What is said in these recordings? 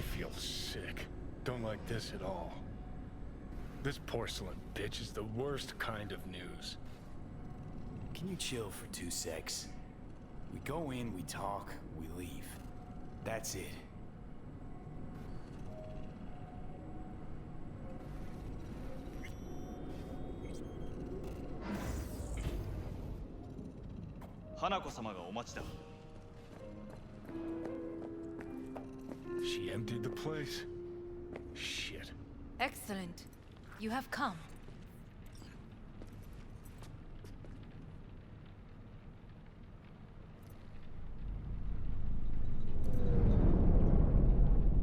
feel sick. Don't like this at all. This porcelain bitch is the worst kind of news. Can you chill for 2 secs? We go in, we talk, we leave. That's it. Hanako-samaがお待ちだ。 She emptied the place. Shit. Excellent. You have come.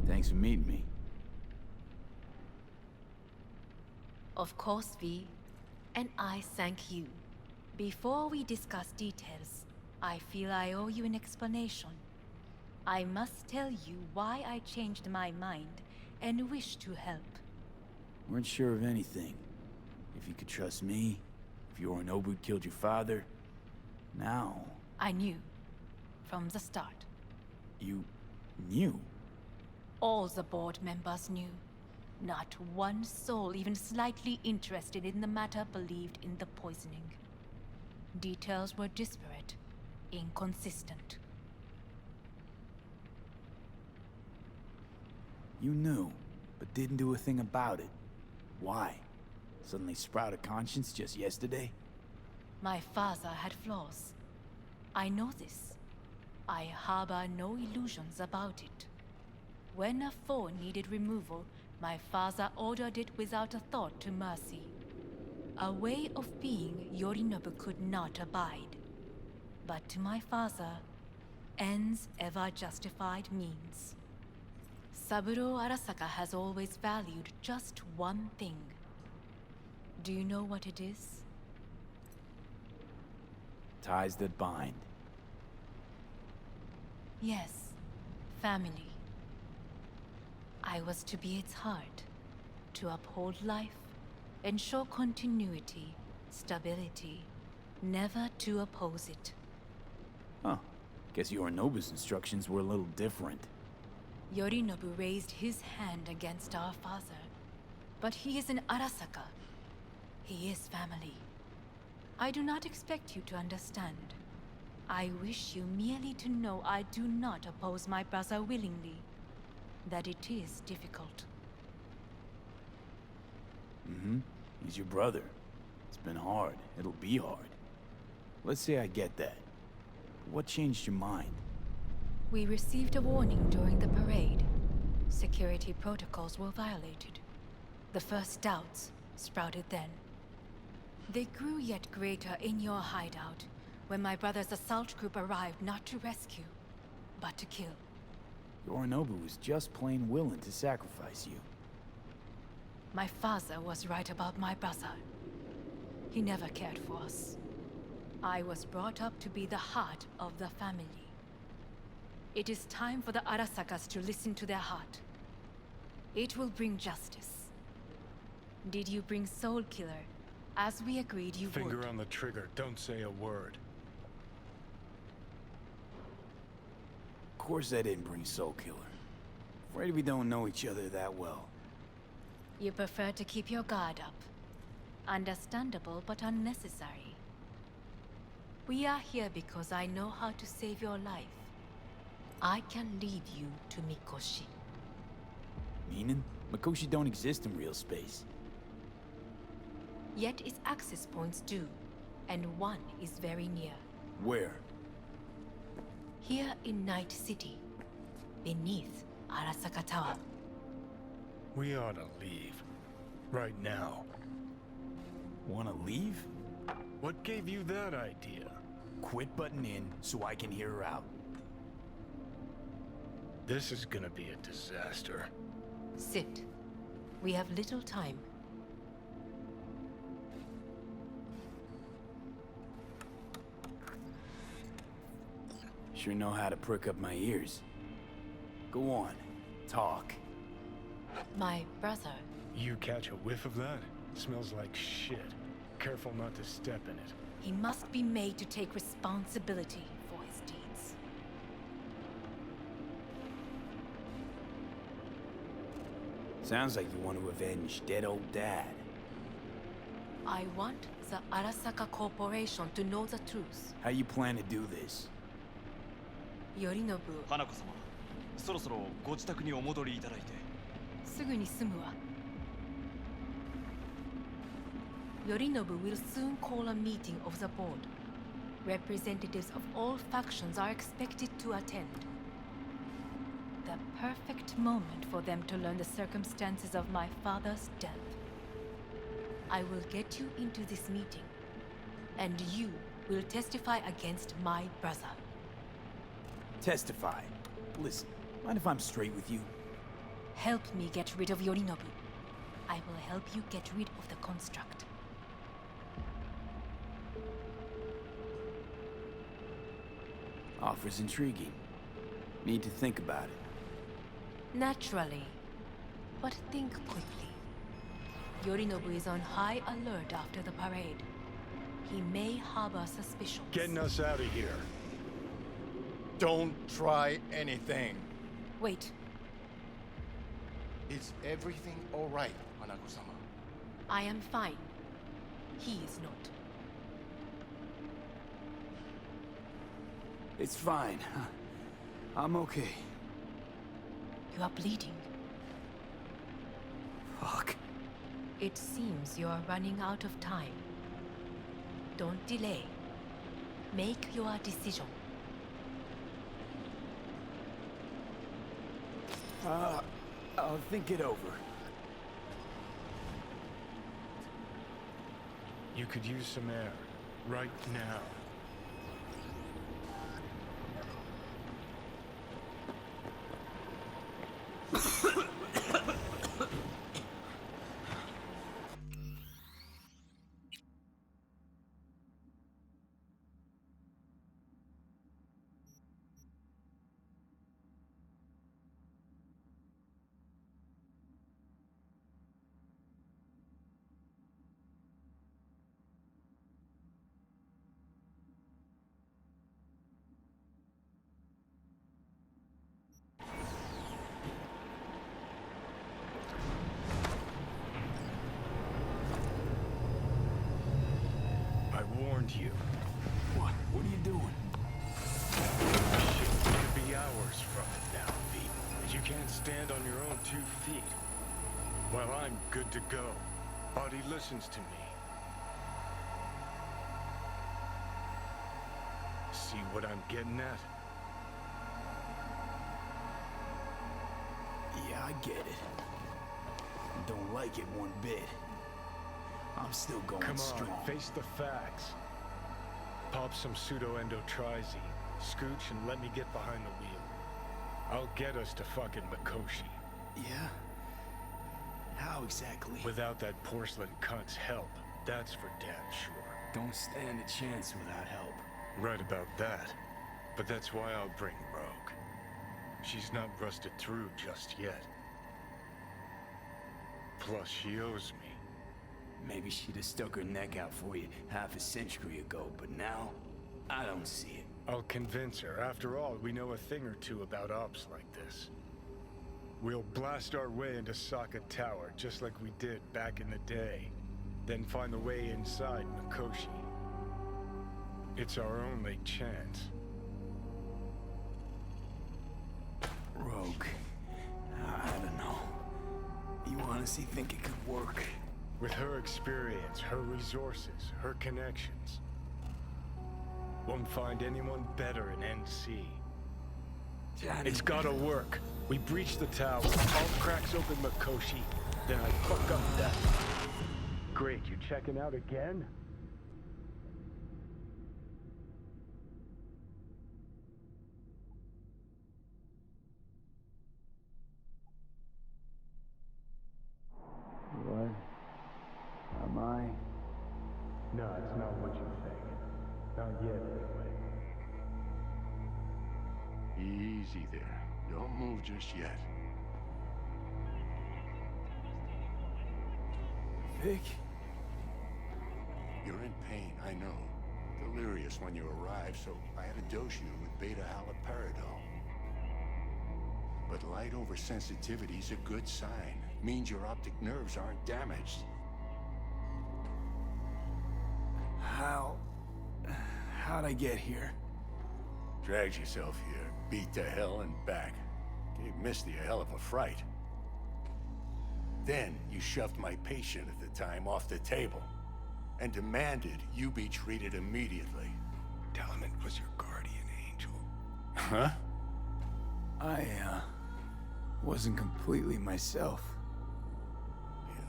Thanks for meeting me. Of course, V. And I thank you. Before we discuss details, I feel I owe you an explanation. I must tell you why I changed my mind and wish to help. Weren't sure of anything. If you could trust me, if Yorinobu killed your father. Now... I knew. From the start. You... knew? All the board members knew. Not one soul even slightly interested in the matter believed in the poisoning. Details were disparate, inconsistent. You knew, but didn't do a thing about it. Why? Suddenly sprout a conscience just yesterday? My father had flaws. I know this. I harbor no illusions about it. When a foe needed removal, my father ordered it without a thought to mercy. A way of being Yorinobu could not abide. But to my father, ends ever justified means. Saburo Arasaka has always valued just one thing. Do you know what it is? Ties that bind. Yes, family. I was to be its heart, to uphold life, ensure continuity, stability, never to oppose it. Huh. Guess Yorinobu's instructions were a little different. Yorinobu raised his hand against our father, but he is an Arasaka. He is family. I do not expect you to understand. I wish you merely to know I do not oppose my brother willingly, that it is difficult. Mm-hmm. He's your brother. It's been hard. It'll be hard. Let's say I get that. What changed your mind? We received a warning during the parade. Security protocols were violated. The first doubts sprouted then. They grew yet greater in your hideout, when my brother's assault group arrived not to rescue, but to kill. Yorinobu was just plain willing to sacrifice you. My father was right about my brother. He never cared for us. I was brought up to be the heart of the family. It is time for the Arasakas to listen to their heart. It will bring justice. Did you bring Soul Killer, as we agreed you would? Finger on the trigger, don't say a word. Of course I didn't bring Soul Killer. Afraid we don't know each other that well. You prefer to keep your guard up. Understandable, but unnecessary. We are here because I know how to save your life. I can lead you to Mikoshi. Meaning? Mikoshi don't exist in real space. Yet its access points do, and one is very near. Where? Here in Night City, beneath Arasaka Tower. We ought to leave. Right now. Wanna leave? What gave you that idea? Quit butting in so I can hear her out. This is gonna be a disaster. Sit. We have little time. Sure know how to prick up my ears. Go on, talk. My brother. You catch a whiff of that? Smells like shit. Careful not to step in it. He must be made to take responsibility for his deeds. Sounds like you want to avenge dead old dad. I want the Arasaka Corporation to know the truth. How you plan to do this? Yorinobu, 花子様、そろそろご自宅にお戻りいただいて。すぐに済むわ。Yorinobu will soon call a meeting of the board. Representatives of all factions are expected to attend. The perfect moment for them to learn the circumstances of my father's death. I will get you into this meeting, and you will testify against my brother. Testify. Listen, mind if I'm straight with you? Help me get rid of Yorinobu. I will help you get rid of the construct. Offer's intriguing. Need to think about it. Naturally. But think quickly. Yorinobu is on high alert after the parade. He may harbor suspicions. Getting us out of here. Don't try anything. Wait, Is everything all right, Hanako-sama? I am fine. He is not. It's fine. I'm okay. You are bleeding. Fuck. It seems you are running out of time. Don't delay. Make your decision. I'll think it over. You could use some air. Right now. You. What? What are you doing? Shit could be hours from it now, V. As you can't stand on your own 2 feet. Well, I'm good to go. Body listens to me. See what I'm getting at? Yeah, I get it. Don't like it one bit. I'm still going Come on, strong. face the facts. Pop some pseudo-endotrizine, scooch, and let me get behind the wheel. I'll get us to fucking Mikoshi. Yeah? How exactly? Without that porcelain cunt's help, that's for damn sure. Don't stand a chance without help. Right about that. But that's why I'll bring Rogue. She's not rusted through just yet. Plus, she owes me. Maybe she'd have stuck her neck out for you half a century ago, but now, I don't see it. I'll convince her. After all, we know a thing or two about ops like this. We'll blast our way into Saka Tower, just like we did back in the day. Then find the way inside Mikoshi. It's our only chance. Rogue. I don't know. You honestly think it could work? With her experience, her resources, her connections. Won't find anyone better in NC. Johnny. It's gotta work. We breach the tower, all cracks open Mikoshi, then I fuck up that. Great, you checking out again? What? Am I? No, it's not what you think. Not yet, anyway. Easy there. Don't move just yet. Vic? You're in pain, I know. Delirious when you arrived, so I had to dose you with beta-haloperidol. But light oversensitivity's a good sign. Means your optic nerves aren't damaged. How'd I get here? Dragged yourself here, beat to hell and back. Gave Misty a hell of a fright. Then you shoved my patient at the time off the table and demanded you be treated immediately. Tell him it was your guardian angel. Huh? I, wasn't completely myself.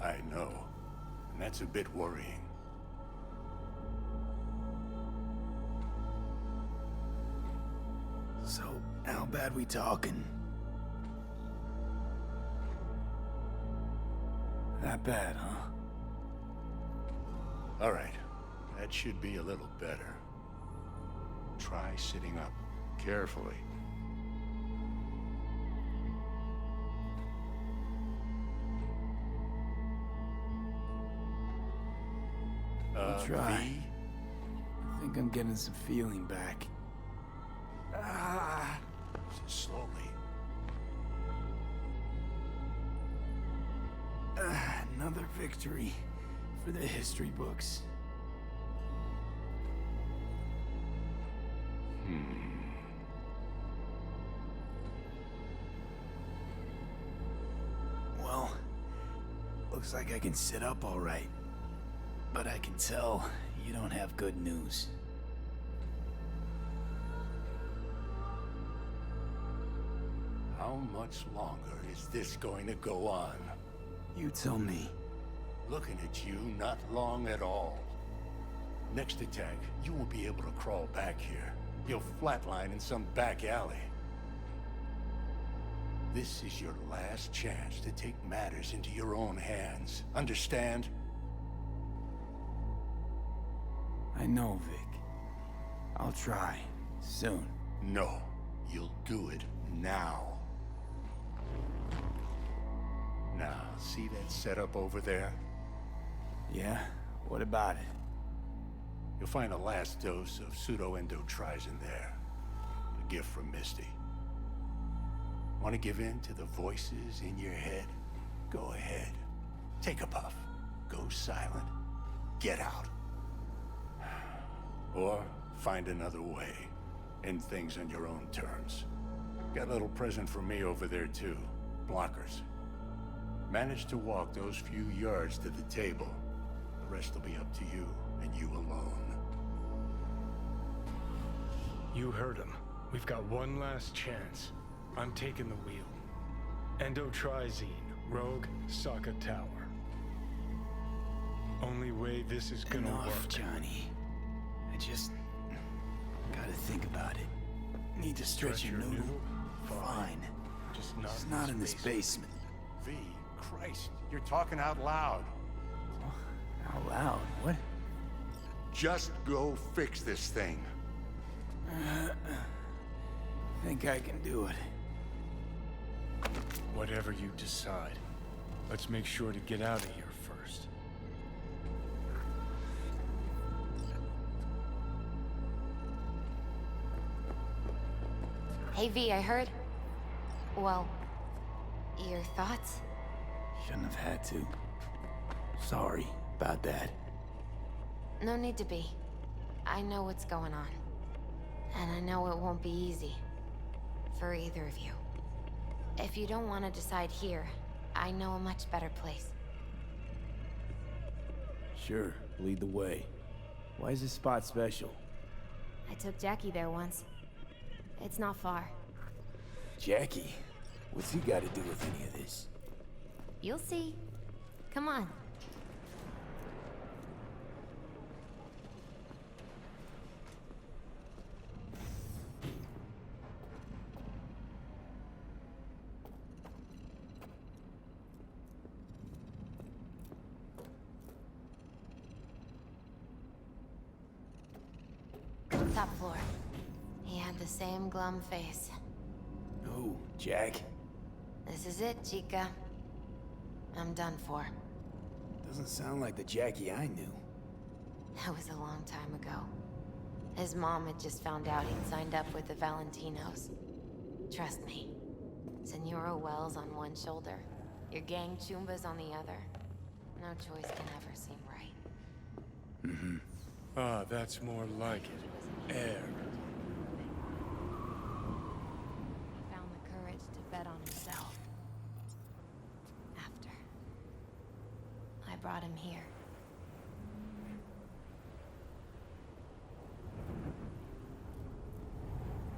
I know. And that's a bit worrying. So, how bad we talking? That bad, huh? All right. That should be a little better. Try sitting up. Carefully. I'll try. V? I think I'm getting some feeling back. Slowly. Another victory for the history books. Well, looks like I can sit up all right. But I can tell you don't have good news. How much longer is this going to go on? You tell me. Looking at you, not long at all. Next attack, you won't be able to crawl back here. You'll flatline in some back alley. This is your last chance to take matters into your own hands. Understand? I know, Vic. I'll try. Soon. No. You'll do it now. Now, see that setup over there? Yeah? What about it? You'll find a last dose of pseudo-endotrizin there. A gift from Misty. Want to give in to the voices in your head? Go ahead. Take a puff. Go silent. Get out. Or find another way. End things on your own terms. Got a little present for me over there too. Blockers. Manage to walk those few yards to the table. The rest will be up to you, and you alone. You heard him. We've got one last chance. I'm taking the wheel. Endotrizine, Rogue, Saka Tower. Only way this is gonna Enough, work. Johnny. I just gotta think about it. Need to stretch your noodle? Fine. Just It's not in this basement. V, Christ, you're talking out loud. Out loud? What? Just go fix this thing. Think I can do it. Whatever you decide. Let's make sure to get out of here first. Hey V, I heard... Well, your thoughts? Shouldn't have had to. Sorry about that. No need to be. I know what's going on. And I know it won't be easy. For either of you. If you don't want to decide here, I know a much better place. Sure, lead the way. Why is this spot special? I took Jackie there once. It's not far. Jackie? What's he got to do with any of this? You'll see. Come on. Top floor. He had the same glum face. Who? Jack? This is it, Chica. I'm done for. Doesn't sound like the Jackie I knew. That was a long time ago. His mom had just found out he'd signed up with the Valentinos. Trust me. Senora Wells on one shoulder, your gang Chumbas on the other. No choice can ever seem right. Ah, that's more like it. Air. He found the courage to bet on himself. After I brought him here.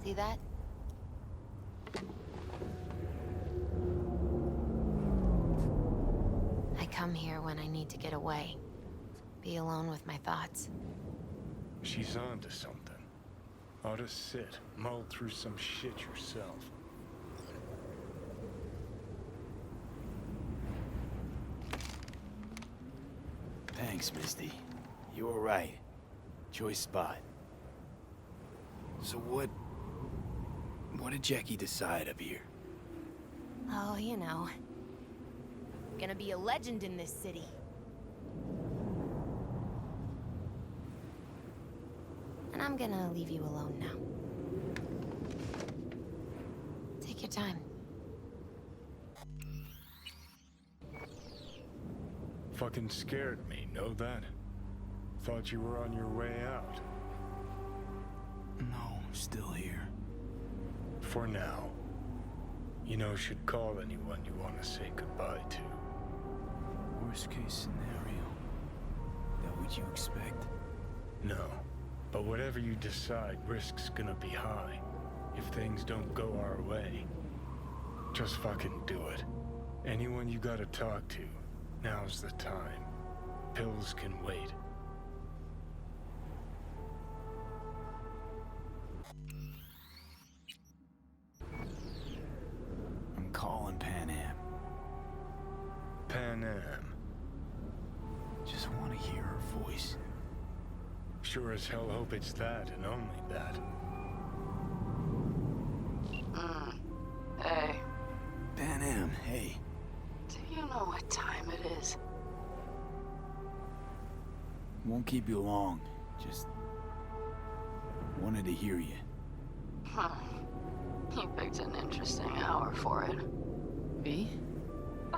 See that? I come here when I need to get away. Be alone with my thoughts. She's on to something. Ought to sit, mull through some shit yourself. Thanks, Misty. You were right. Choice spot. So what did Jackie decide up here? Oh, you know. Gonna be a legend in this city. And I'm gonna leave you alone now. Take your time. Fucking scared me, know that? Thought you were on your way out. No, still here. For now. You know, should call anyone you want to say goodbye to. Worst case scenario. That what you expect? No. But whatever you decide, risk's gonna be high. If things don't go our way. Just fucking do it. Anyone you gotta talk to, now's the time. Pills can wait. I'm calling Pan Am. Pan Am. Just want to hear her voice. Sure as hell hope it's that and only that. Hey, Pan Am, hey. do you know what time it is? Won't keep you long. Just wanted to hear you. You picked an interesting hour for it. Me?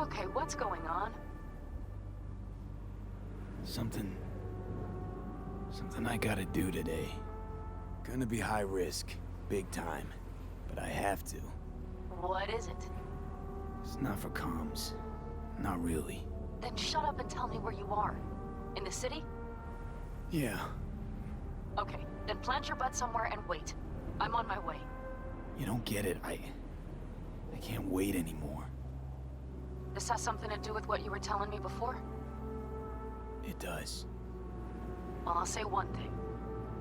Okay, what's going on? Something I gotta do today. Gonna be high risk, big time. But I have to. What is it? It's not for comms. Not really. Then shut up and tell me where you are. In the city? Yeah. Okay, then plant your butt somewhere and wait. I'm on my way. You don't get it. I can't wait anymore. This has something to do with what you were telling me before? It does. Well, I'll say one thing.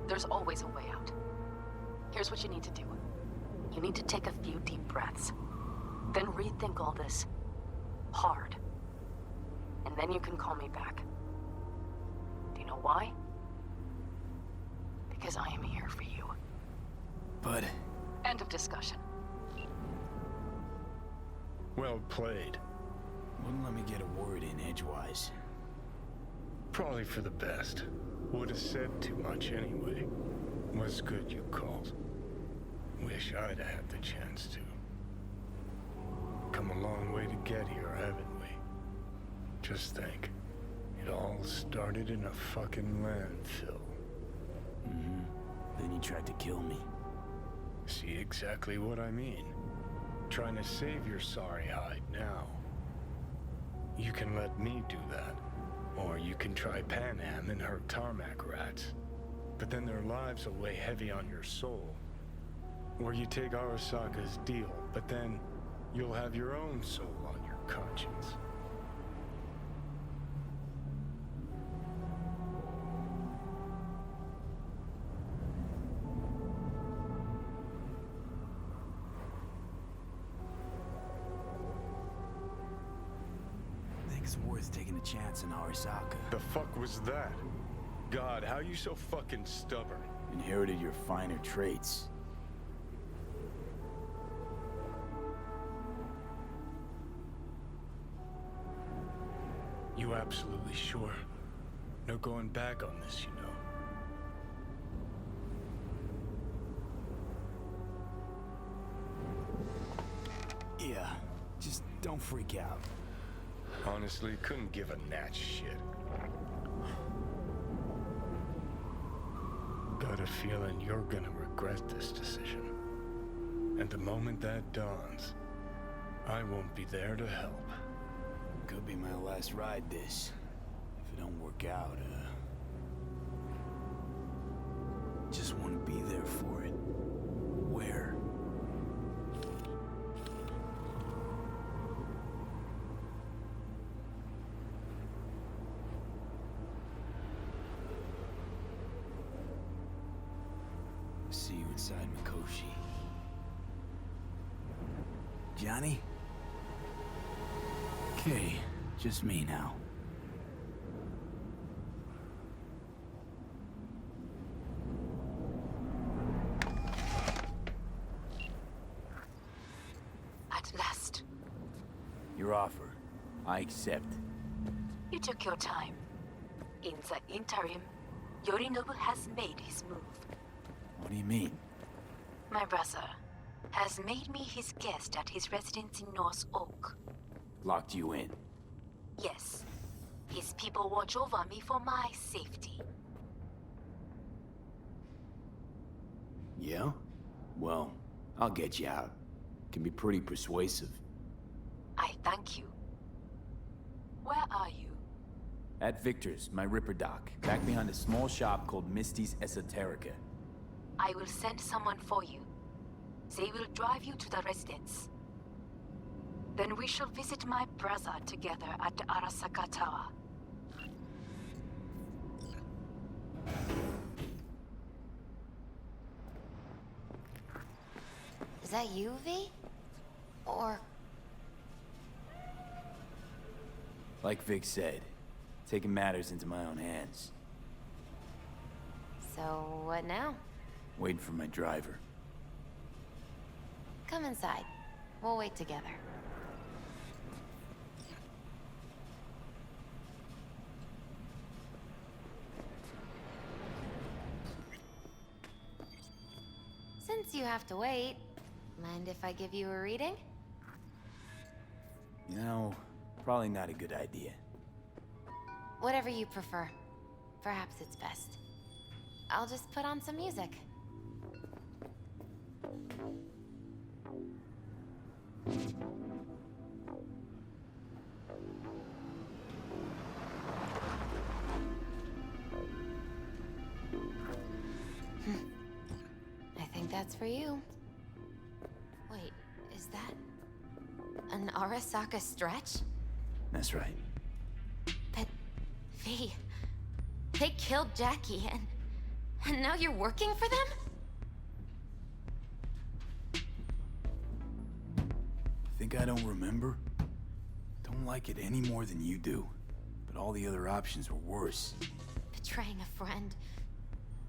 There's always a way out. Here's what you need to do. You need to take a few deep breaths. Then rethink all this. Hard. And then you can call me back. Do you know why? Because I am here for you. But End of discussion. Well played. wouldn't let me get a word in edgewise. Probably for the best. Would have said too much anyway. Was good you called. Wish I'd had the chance to. Come a long way to get here, haven't we? Just think. It all started in a fucking landfill. Then you tried to kill me. See exactly what I mean. Trying to save your sorry hide now. You can let me do that. Or you can try Pan Am and her tarmac rats. But then their lives will weigh heavy on your soul. Or you take Arasaka's deal, but then you'll have your own soul on your conscience. Think it's worth taking a chance in Arasaka. The fuck was that? God, how you so fucking stubborn? Inherited your finer traits. You absolutely sure? No going back on this, you know. Yeah. freak out. Honestly, couldn't give a gnat's shit. Got a feeling you're gonna regret this decision. And the moment that dawns, I won't be there to help. Could be my last ride this. If it don't work out, just want to be there for it. Where? See you inside Mikoshi. Johnny? Okay, just me now. At last. Your offer. I accept. You took your time. In the interim, Yorinobu has made his move. What do you mean? My brother has made me his guest at his residence in North Oak. Locked you in. Yes. His people watch over me for my safety. Yeah? Well, I'll get you out. Can be pretty persuasive. I thank you. Where are you? At Victor's, my Ripper Dock, back behind a small shop called Misty's Esoterica. I will send someone for you. They will drive you to the residence. Then we shall visit my brother together at the Arasaka Tower. Is that you, V? Or... Like Vic said, taking matters into my own hands. so what now? Waiting for my driver. Come inside. We'll wait together. Since you have to wait, mind if I give you a reading? You know, probably not a good idea. Whatever you prefer. Perhaps it's best. I'll just put on some music. I think that's for you. Wait, is that an Arasaka stretch? That's right. But, V, they killed Jackie and now you're working for them? Think I don't remember? Don't like it any more than you do. But all the other options were worse. Betraying a friend.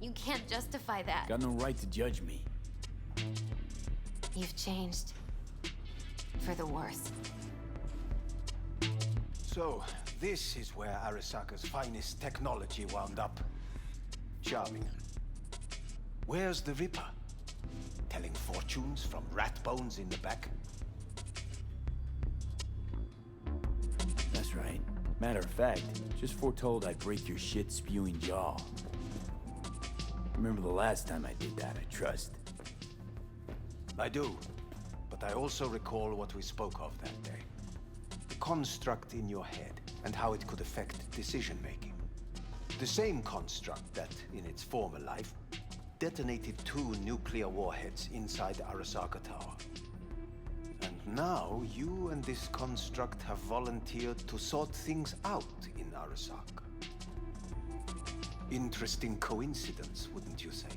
You can't justify that. Got no right to judge me. You've changed. For the worse. So, this is where Arasaka's finest technology wound up. Charming. Where's the Ripper? Telling fortunes from rat bones in the back? That's right. Matter of fact, just foretold I'd break your shit-spewing jaw. Remember the last time I did that, I trust. I do. But I also recall what we spoke of that day. The construct in your head, and how it could affect decision-making. The same construct that, in its former life, detonated 2 nuclear warheads inside the Arasaka Tower. And now, you and this construct have volunteered to sort things out in Arasaka. Interesting coincidence, wouldn't you say?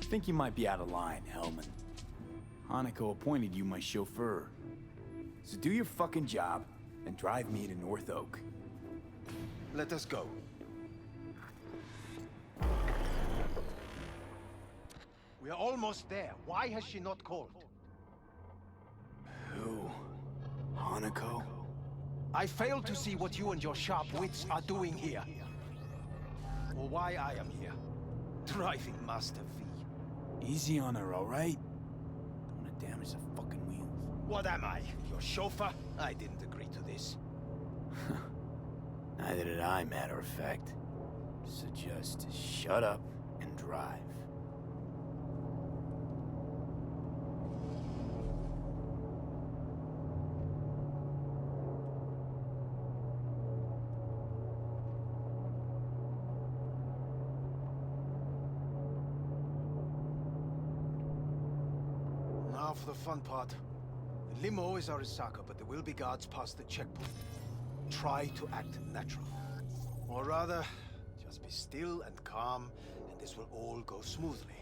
Think you might be out of line, Hellman. Hanako appointed you my chauffeur. So do your fucking job and drive me to North Oak. Let us go. We are almost there. Why has she not called? Who? Hanako? I fail to see what you and your sharp wits are doing here. Or why I am here. Driving Master V. Easy on her, all right? Don't want to damage the fucking wheels. What am I? Your chauffeur? I didn't agree to this. Neither did I, matter of fact. So just shut up and drive. Now for the fun part. The limo is Arasaka, but there will be guards past the checkpoint. Try to act natural. Or rather, just be still and calm, and this will all go smoothly.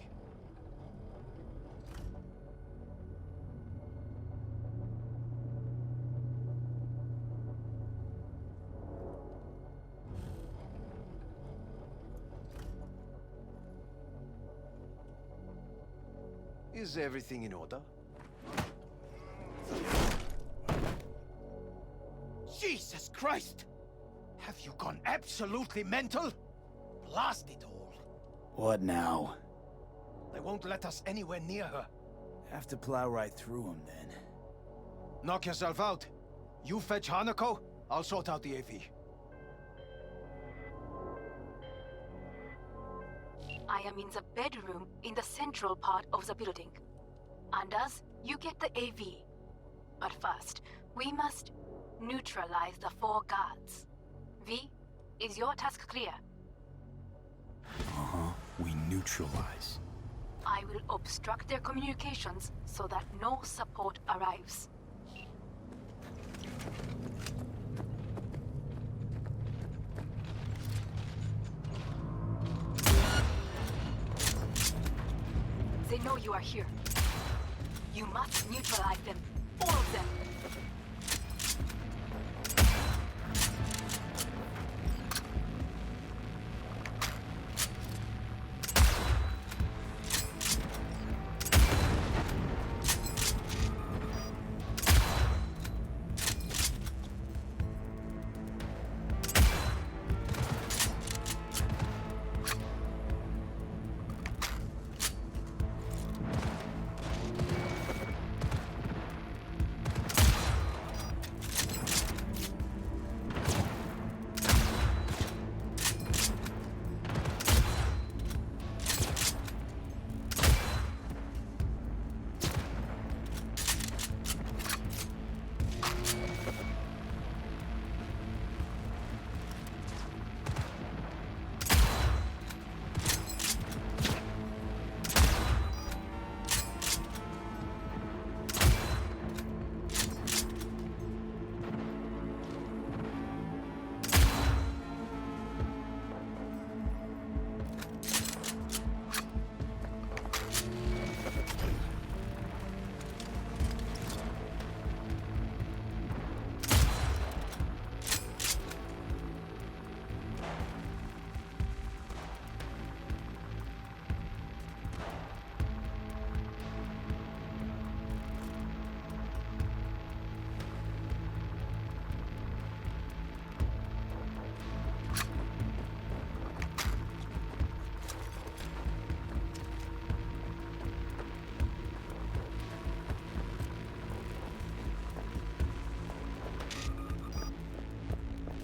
Is everything in order? Jesus Christ! Have you gone absolutely mental? Blast it all. What now? They won't let us anywhere near her. Have to plow right through them then. Knock yourself out. You fetch Hanako, I'll sort out the AV. I am in the bedroom in the central part of the building. Anders, you get the AV. But first, we must neutralize the 4 guards. V, is your task clear? We neutralize. I will obstruct their communications so that no support arrives. They know you are here. You must neutralize them. All of them.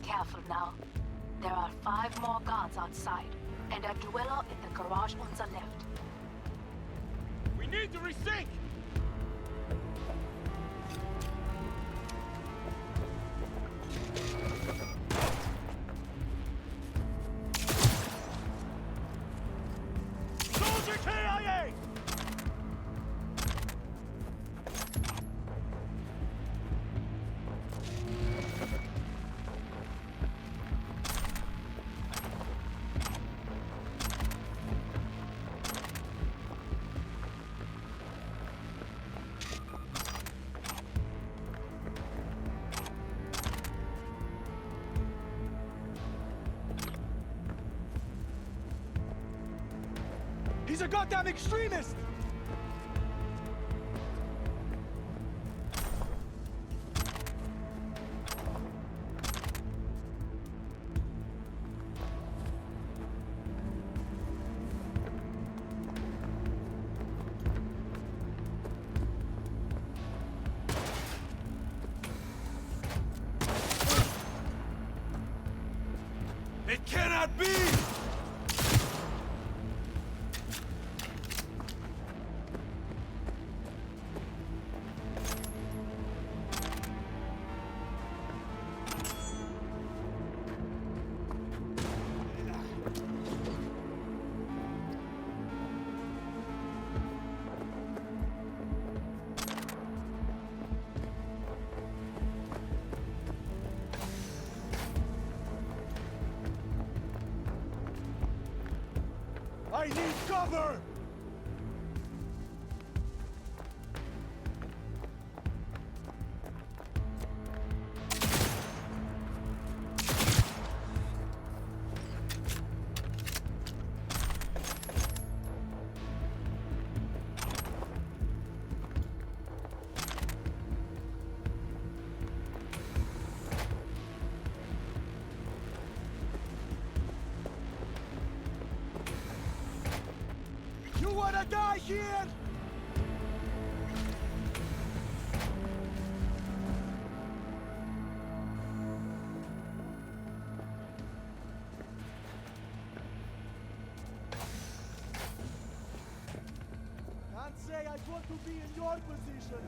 Careful now. There are 5 more guards outside, and a dweller in the garage on the left. We need to resync! Soldier KIA! He's a goddamn extremist! need cover! You wanna die here? Can't say I want to be in your position.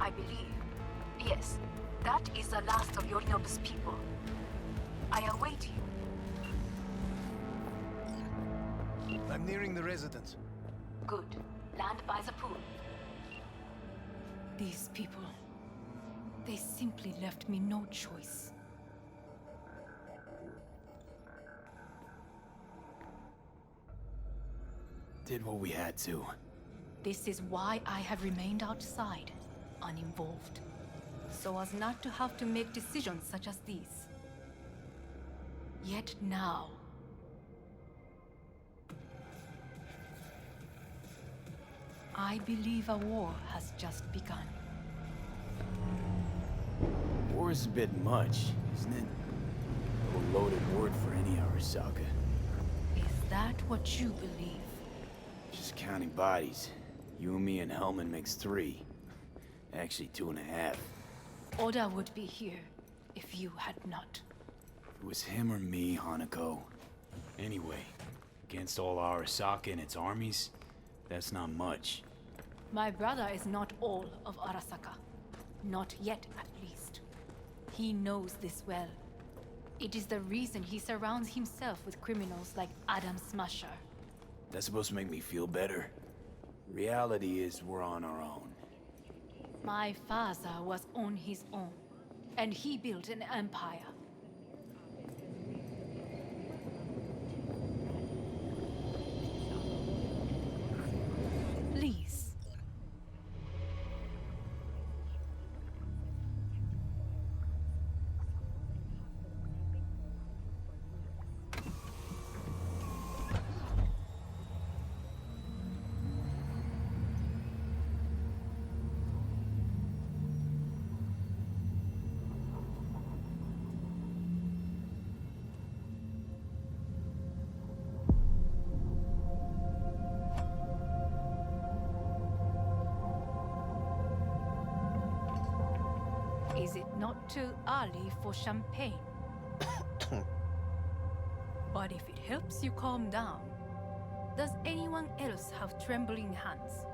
I believe. Yes, that is the last of Yorinobu's people. I await you. I'm nearing the residence. Good. Land by the pool. These people, they simply left me no choice. Did what we had to. This is why I have remained outside, uninvolved, so as not to have to make decisions such as these. Yet now, I believe a war has just begun. War is a bit much, isn't it? A loaded word for any Arasaka. Is that what you believe? Just counting bodies. You and me and Hellman makes 3. Actually 2.5. Oda would be here if you had not. It was him or me, Hanako. Anyway, against all Arasaka and its armies, that's not much. My brother is not all of Arasaka. Not yet, at least. He knows this well. It is the reason he surrounds himself with criminals like Adam Smasher. That's supposed to make me feel better. Reality is we're on our own. My father was on his own, and he built an empire. Please. Is it not too early for champagne? But if it helps you calm down, does anyone else have trembling hands?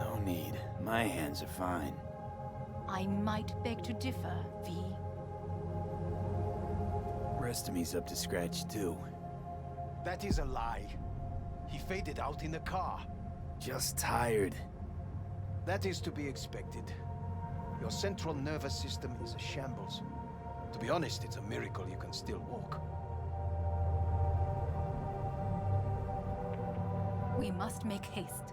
No need. My hands are fine. I might beg to differ, V. Rest of me's up to scratch too. That is a lie. He faded out in the car. Just tired. That is to be expected. Your central nervous system is a shambles. To be honest, it's a miracle you can still walk. We must make haste.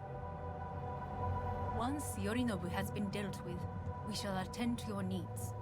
Once Yorinobu has been dealt with, we shall attend to your needs.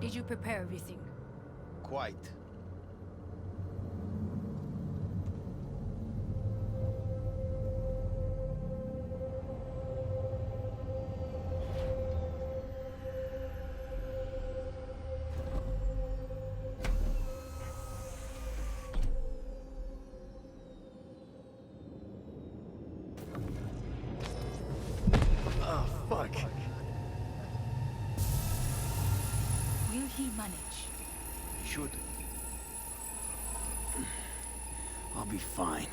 Did you prepare everything? Quite. Oh, fuck. Will he manage? He should. I'll be fine.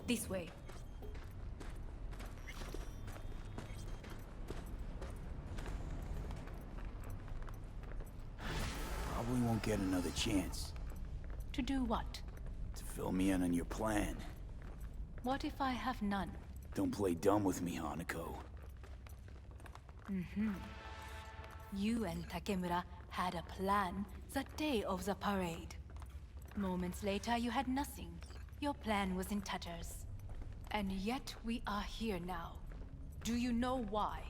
This way. Probably won't get another chance To do what? to fill me in on your plan. What if I have none? Don't play dumb with me, Hanako. You and Takemura had a plan the day of the parade. Moments later, you had nothing. Your plan was in tatters. And yet we are here now. Do you know why?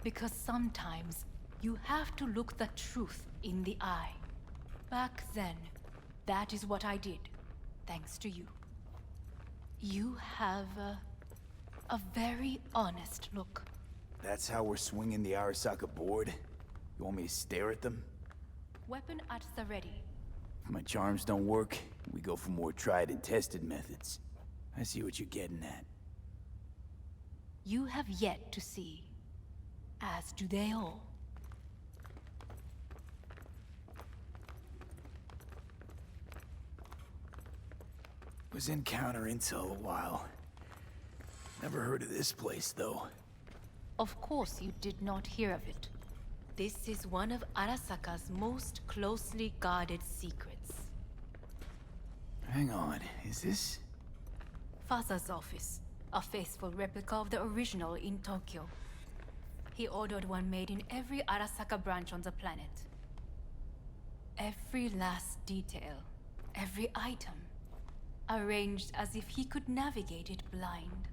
Because sometimes you have to look the truth in the eye. Back then, that is what I did, thanks to you. You have a very honest look. That's how we're swinging the Arasaka board? You want me to stare at them? Weapon at the ready. If my charms don't work, we go for more tried and tested methods. I see what you're getting at. You have yet to see, as do they all. Was in counter intel a while. Never heard of this place, though. Of course you did not hear of it. This is one of Arasaka's most closely guarded secrets. Hang on, is this... Father's office, a faithful replica of the original in Tokyo. He ordered one made in every Arasaka branch on the planet. Every last detail, every item, arranged as if he could navigate it blind.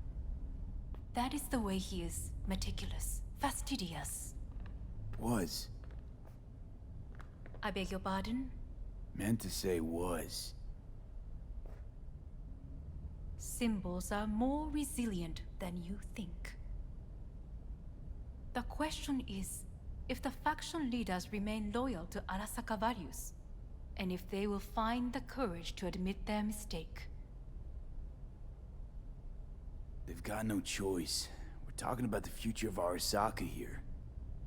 That is the way he is, meticulous, fastidious. Was. I beg your pardon? Meant to say was. Symbols are more resilient than you think. The question is, if the faction leaders remain loyal to Arasaka values, and if they will find the courage to admit their mistake. They've got no choice. We're talking about the future of Arasaka here.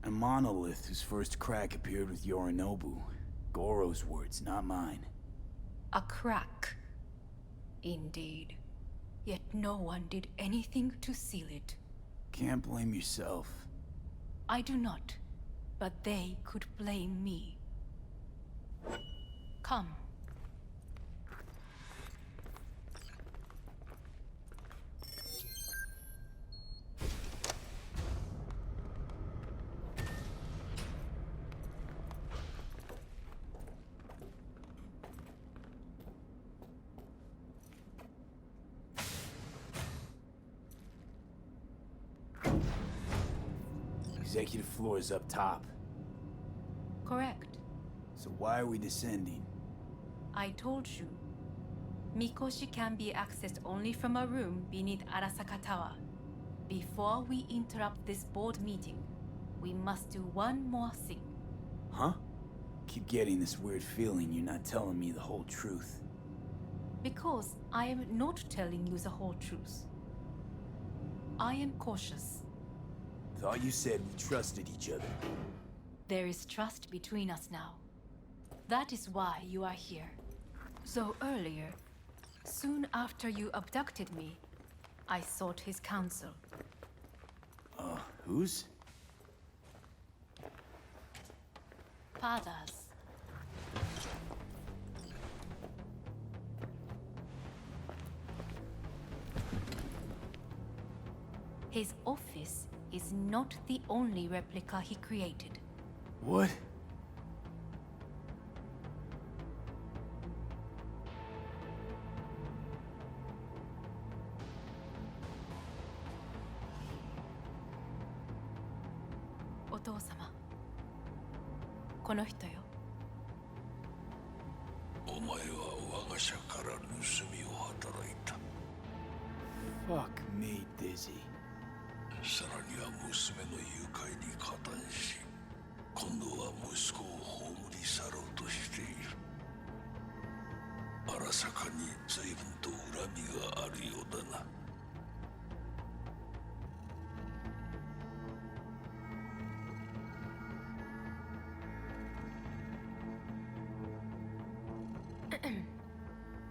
A monolith whose first crack appeared with Yorinobu. Goro's words, not mine. A crack. Indeed. Yet no one did anything to seal it. Can't blame yourself. I do not, but they could blame me. Come. Executive floor is up top. Correct. So why are we descending? I told you. Mikoshi can be accessed only from a room beneath Arasaka Tower. Before we interrupt this board meeting, we must do one more thing. Huh? Keep getting this weird feeling you're not telling me the whole truth. Because I am not telling you the whole truth. I am cautious. Thought you said we trusted each other. There is trust between us now. That is why you are here. So earlier, soon after you abducted me, I sought his counsel. Whose? Father's. His office is not the only replica he created. What? Otou-sama. この人よ。お前は我が社から盗みを働いた。 Fuck me, Dizzy. さらには娘の誘拐に加担し、今度は息子を葬り去ろうとしている。荒坂に随分と恨みがあるようだな。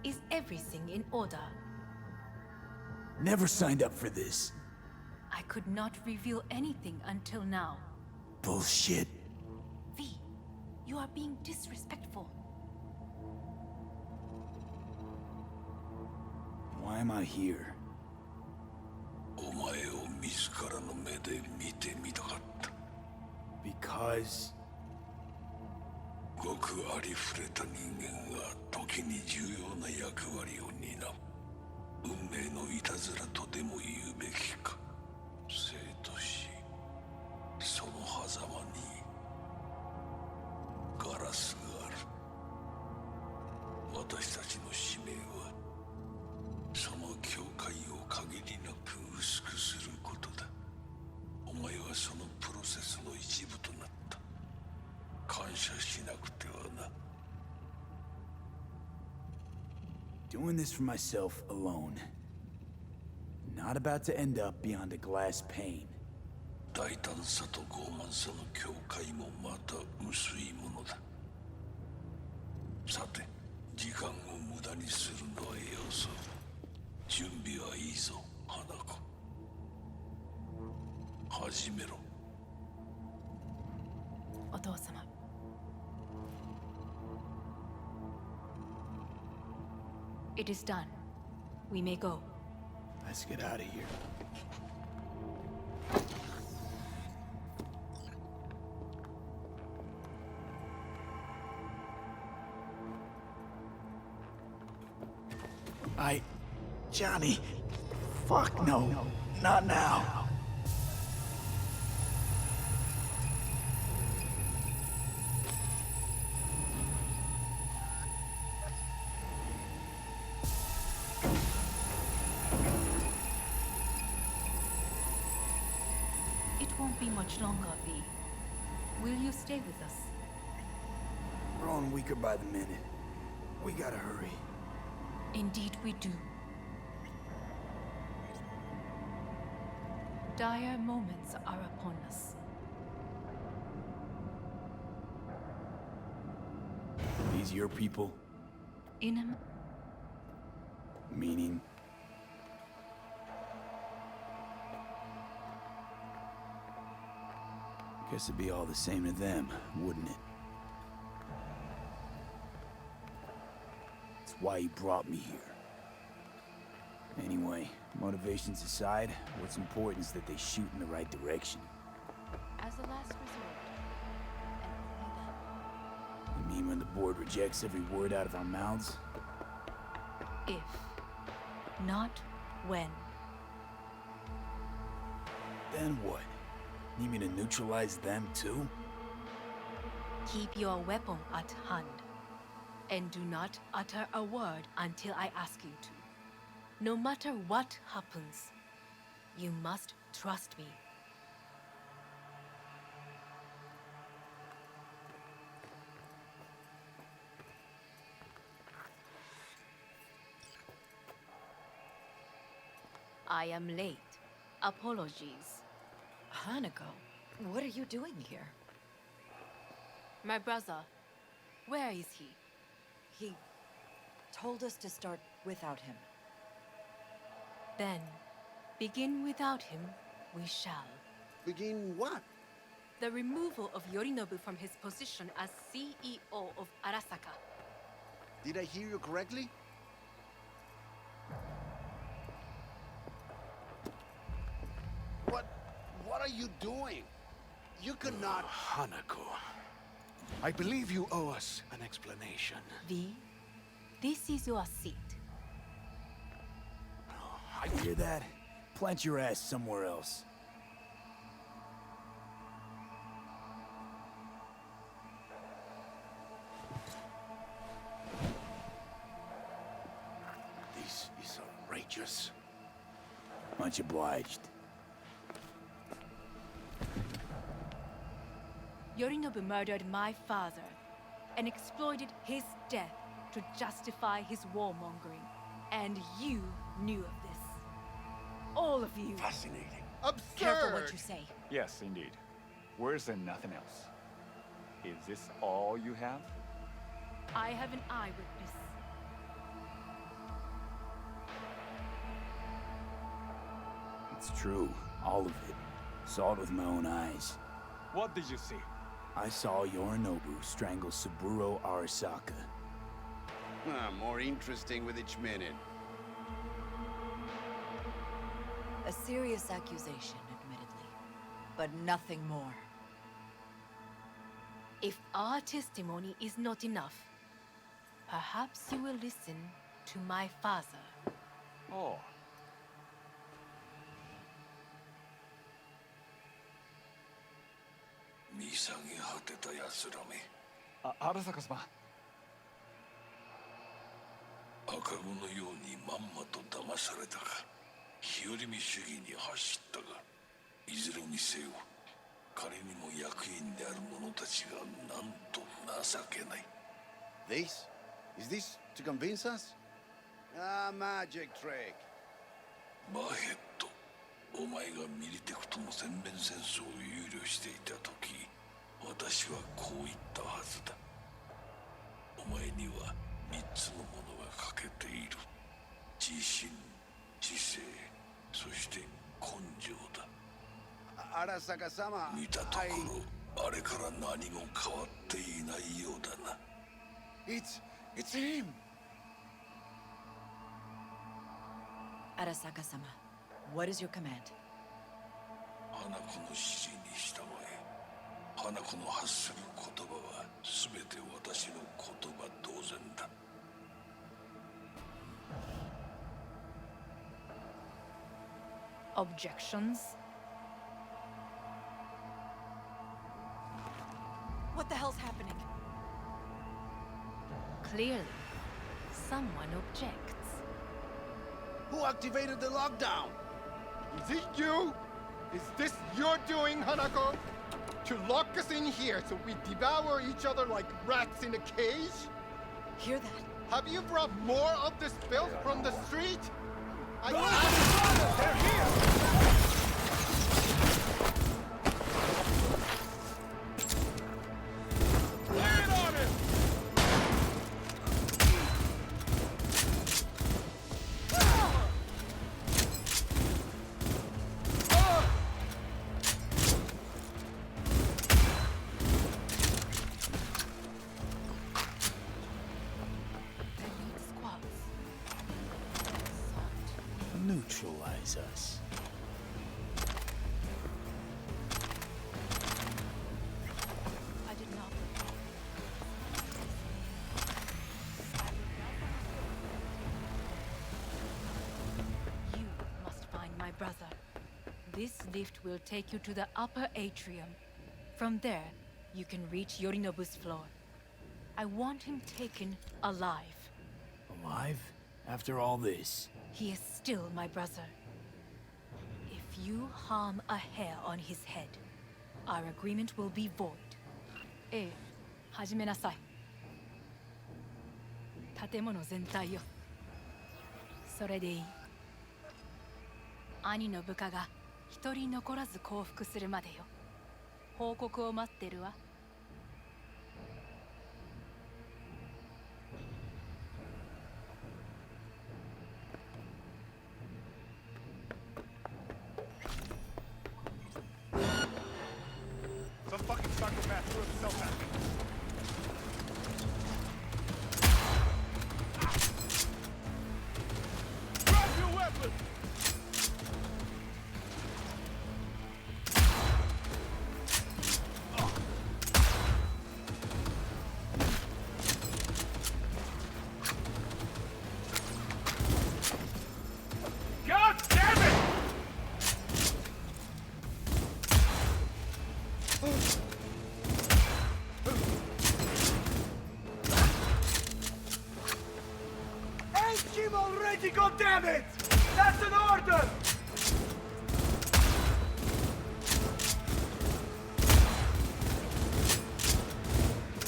Is everything in order? Never signed up for this. I could not reveal anything until now. Bullshit. V, you are being disrespectful. Why am I here? お前を自らの目で見てみたかった。 Because... ごくありふれた人間が時に重要な役割を担う。運命のいたずらとでも言うべきか。生と死、その狭間にガラスがある。私たちの使命はその境界を限りなく薄くすることだ。お前はそのプロセスの一部となった。感謝しなくてはな。 Doing this for myself alone. Not about to end up beyond a glass pane. 大胆さと傲慢さの境界もまた薄いものだ。さて、時間を無駄にするのはよそう。準備はいいぞ、花子。始めろ。お父様。It is done. We may go. Let's get out of here. Johnny. Fuck no. Not now. It won't be much longer, V. Will you stay with us? We're on weaker by the minute. We gotta hurry. Indeed we do. Dire moments are upon us. These your people? In Meaning? Guess it'd be all the same to them, wouldn't it? It's why you brought me here. Anyway, motivations aside, what's important is that they shoot in the right direction. as a last resort, and only then. You mean when the board rejects every word out of our mouths? If, not when. Then what? Need me to neutralize them too? Keep your weapon at hand, and do not utter a word until I ask you to. No matter what happens, you must trust me. I am late. Apologies. Hanako, what are you doing here? My brother, where is he? He told us to start without him. Then, begin without him, we shall. Begin what? The removal of Yorinobu from his position as CEO of Arasaka. Did I hear you correctly? What are are you doing? You cannot... Hanako. I believe you owe us an explanation. V, this is your seat. You hear that? Plant your ass somewhere else. This is outrageous. Much obliged. Yorinobu murdered my father and exploited his death to justify his warmongering. And you knew of this. All of you. Fascinating. Careful what you say. Yes, indeed. Worse than nothing else. Is this all you have? I have an eyewitness. It's true. All of it. Saw it with my own eyes. What did you see? I saw Yorinobu strangle Saburo Arasaka. more interesting with each minute. A serious accusation, admittedly. But nothing more. If our testimony is not enough, perhaps you will listen to my father. Oh. Arasaka様。赤子のようにまんまと騙されたか、日和見主義に走ったが、いずれにせよ、彼にも役員である者たちがなんと情けない。This? Is this to convince us? Ah, magic trick. バヘット、お前がミリテクとの全面戦争を憂慮していた時、私はこう言ったはずだ。お前には3つのものが欠けている。自信、知性、そして根性だ。Arasaka-sama, 見たところ、あれから何も変わっていないようだな。It's him! Arasaka-sama, what is your command? 花子の指示に従え。花子の発する言葉は全て私の言葉同然だ。Objections? What the hell's happening? Clearly, someone objects. Who activated the lockdown? Is it you? Is this your doing, Hanako? To lock us in here so we devour each other like rats in a cage? Hear that? Have you brought more of this filth from the street? They're here! Neutralize us. I did not. You must find my brother. This lift will take you to the upper atrium. From there, you can reach Yorinobu's floor. I want him taken alive. Alive? After all this? He is still my brother. If you harm a hair on his head, our agreement will be void. ええ、始めなさい。建物全体よ。それでいい。兄の部下が一人残らず降伏するまでよ。報告を待ってるわ。Some fucking psychopath threw himself at me. Drop your weapon! Ain't him already, goddammit! That's an order!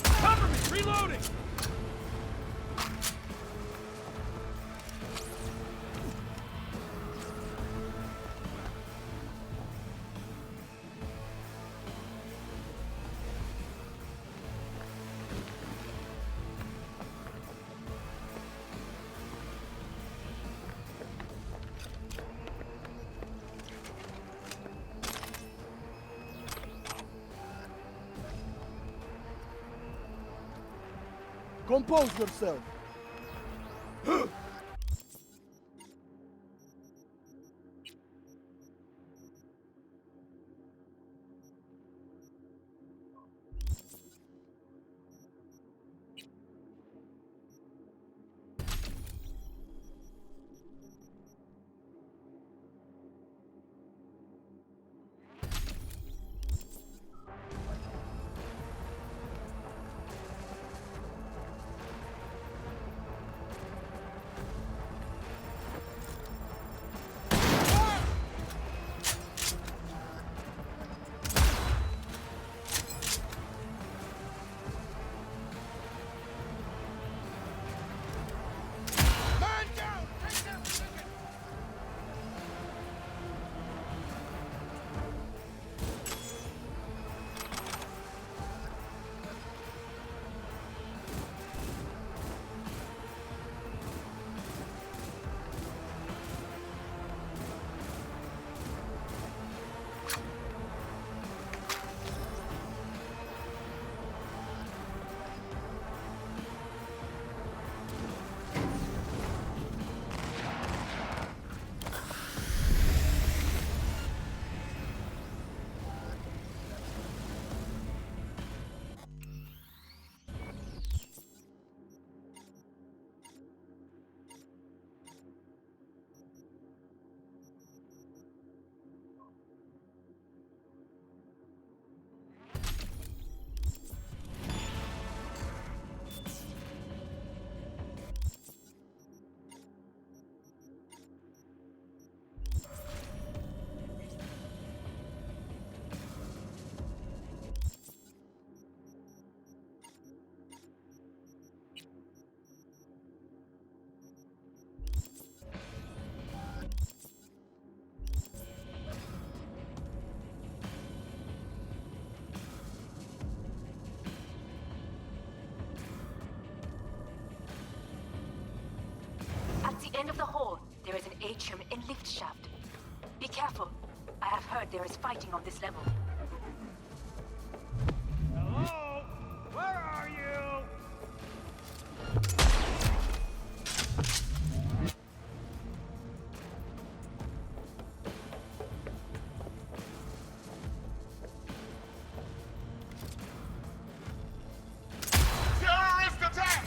Cover me! Reloading! Compose yourself. At the end of the hall, there is an atrium and lift shaft. Be careful. I have heard there is fighting on this level. Hello? Where are you? Terrorist attack!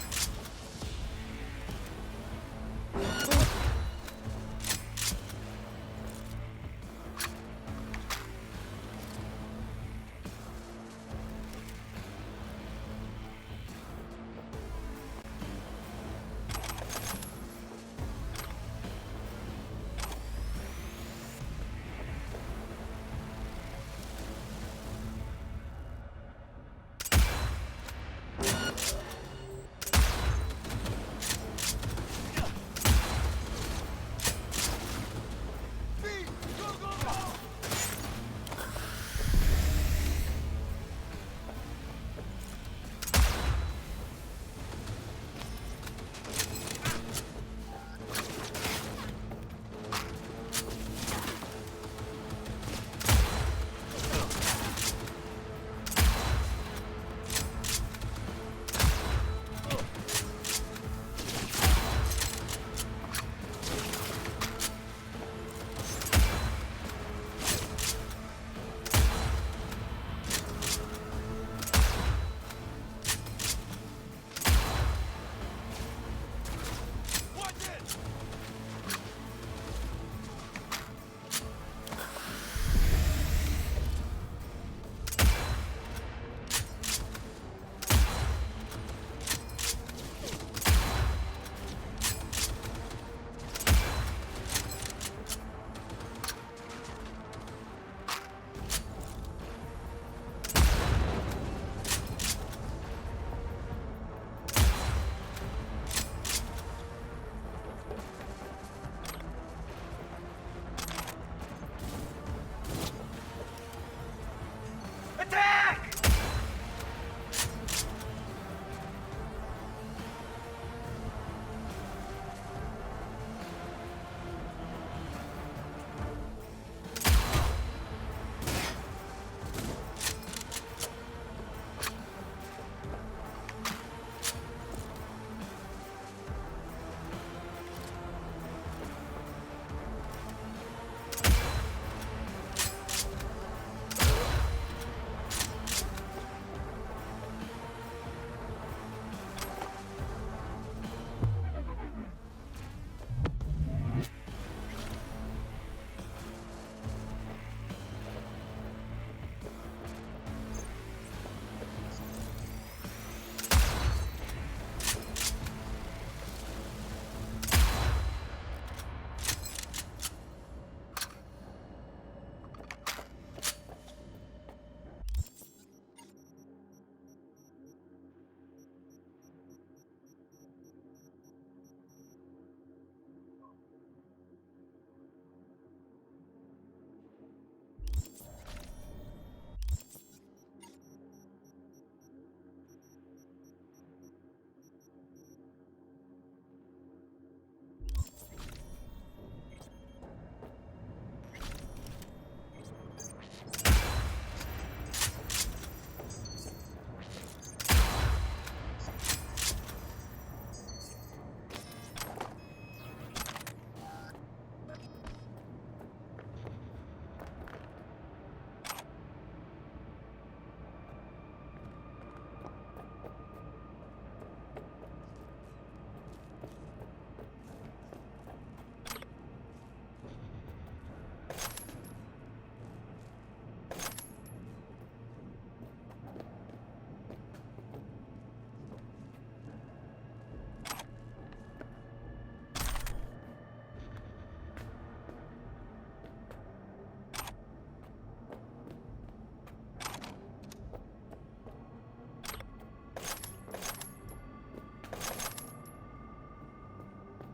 Attack!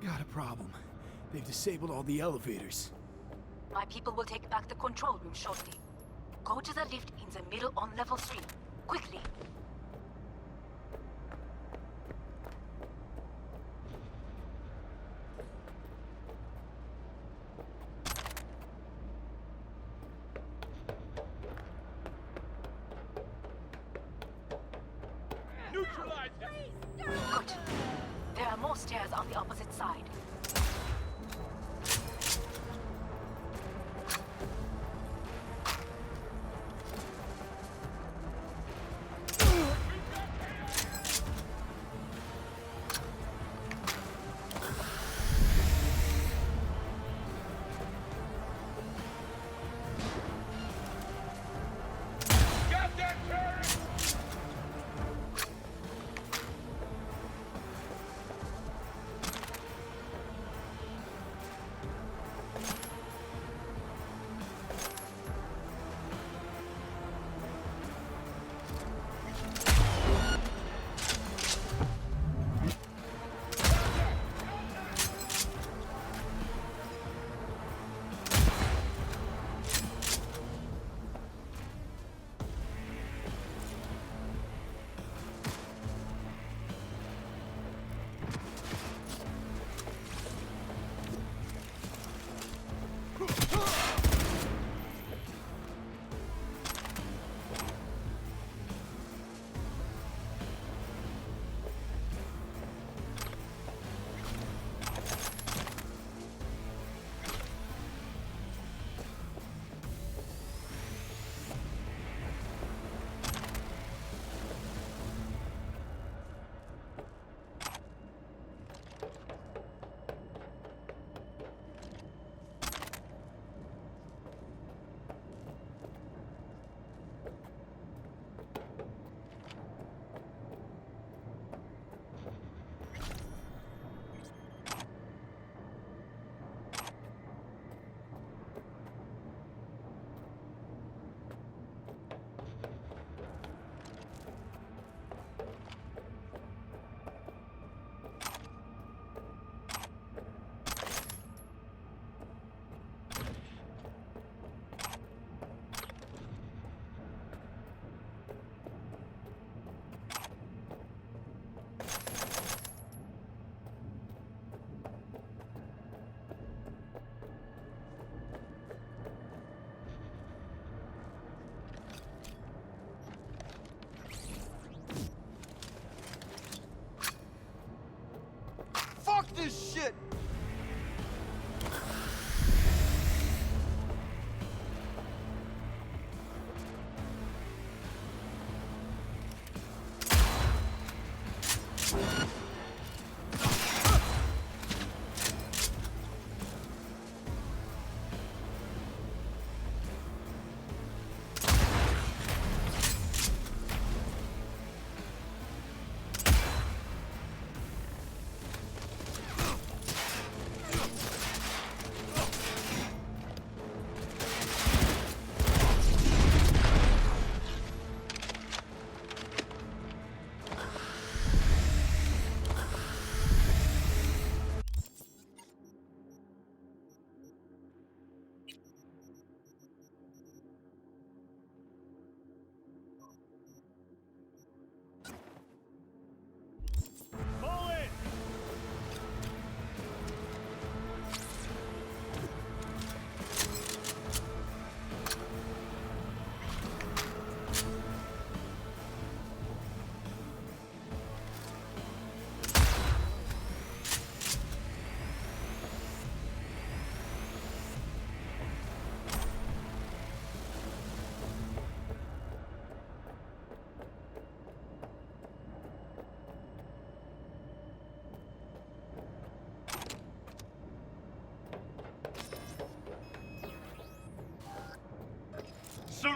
Got a problem. They've disabled all the elevators. My people will take back the control room shortly. Go to the lift in the middle on level 3. Quickly. Neutralize them! Good. There are more stairs on the opposite side. Got that turret!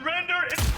surrender and...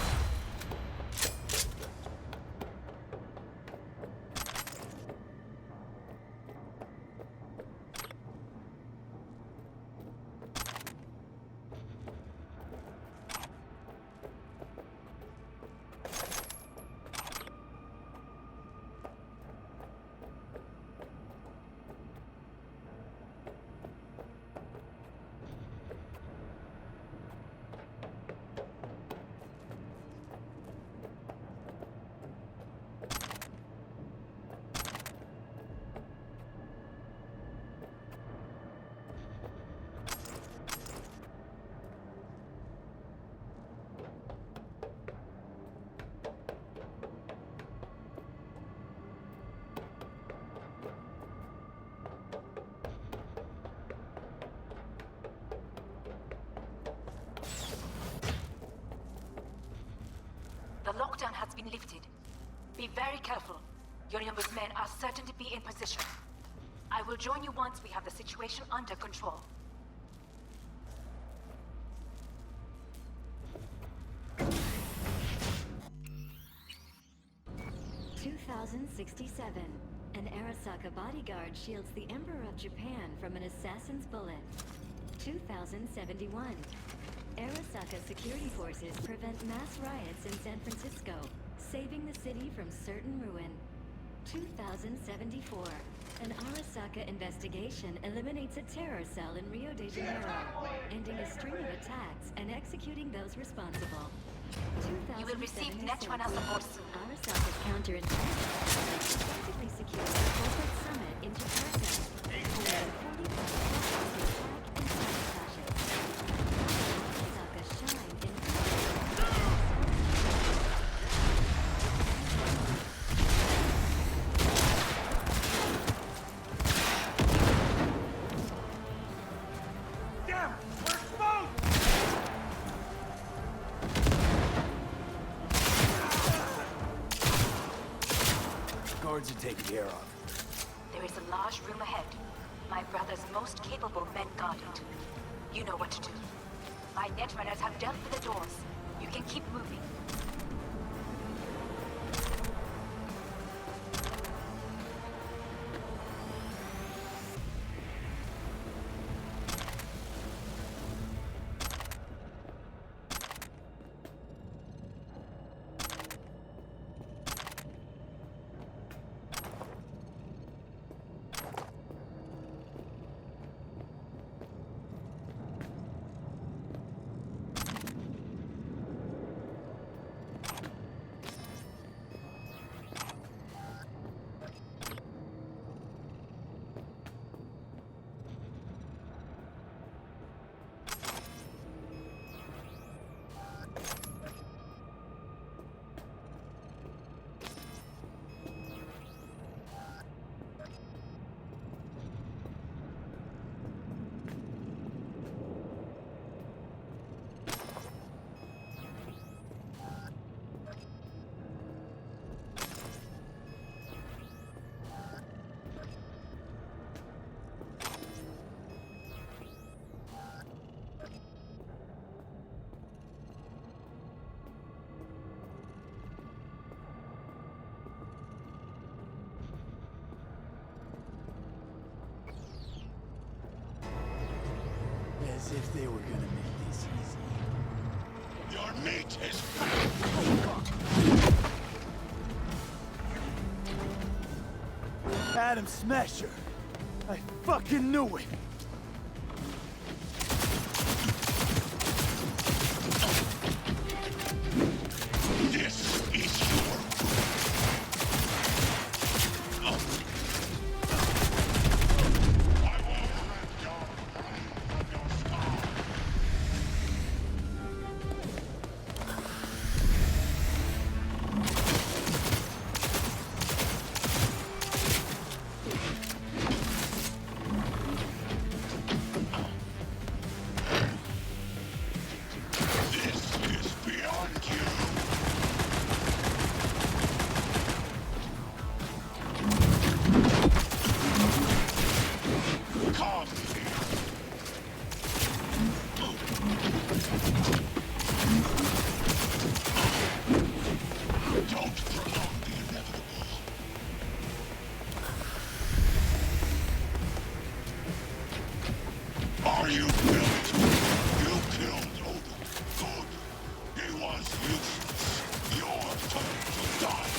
The lockdown has been lifted. Be very careful. Yorinobu's men are certain to be in position. I will join you once we have the situation under control. "2067. An Arasaka bodyguard shields the Emperor of Japan from an assassin's bullet. 2071. Arasaka security forces prevent mass riots in San Francisco, saving the city from certain ruin. 2074. An Arasaka investigation eliminates a terror cell in Rio de Janeiro, ending a string of attacks and executing those responsible. You will receive Netrunner support soon. Arasaka's counterintelligence effectively secures the corporate summit in Jakarta. More than 40 to attack and sabotage it. Arasaka shine in Damn! We're exposed! Guards are taken care of. There is a large room ahead. My brother's most capable men guard it. You know what to do. My netrunners have dealt with the doors. You can keep moving. As if they were gonna make this easy. Your meat is Adam Smasher! I fucking knew it! This is your... Don't prolong the inevitable. Are you built? You killed Odo. Good. He was useless. Your turn to die.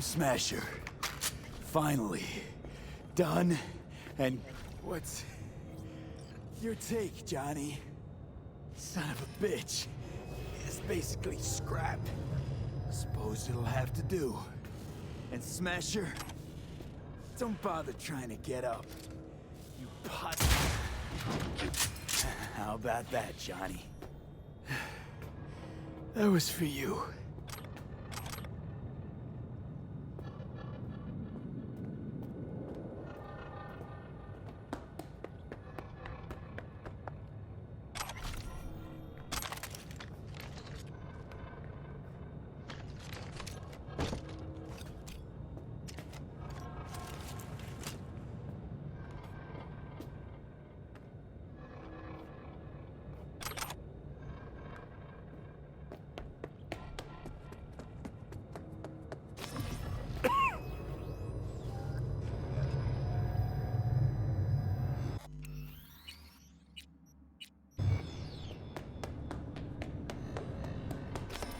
Smasher. Finally. Done. And what's your take, Johnny? Son of a bitch. It's basically scrap. Suppose it'll have to do. And Smasher, don't bother trying to get up. You pot. How about that, Johnny? That was for you.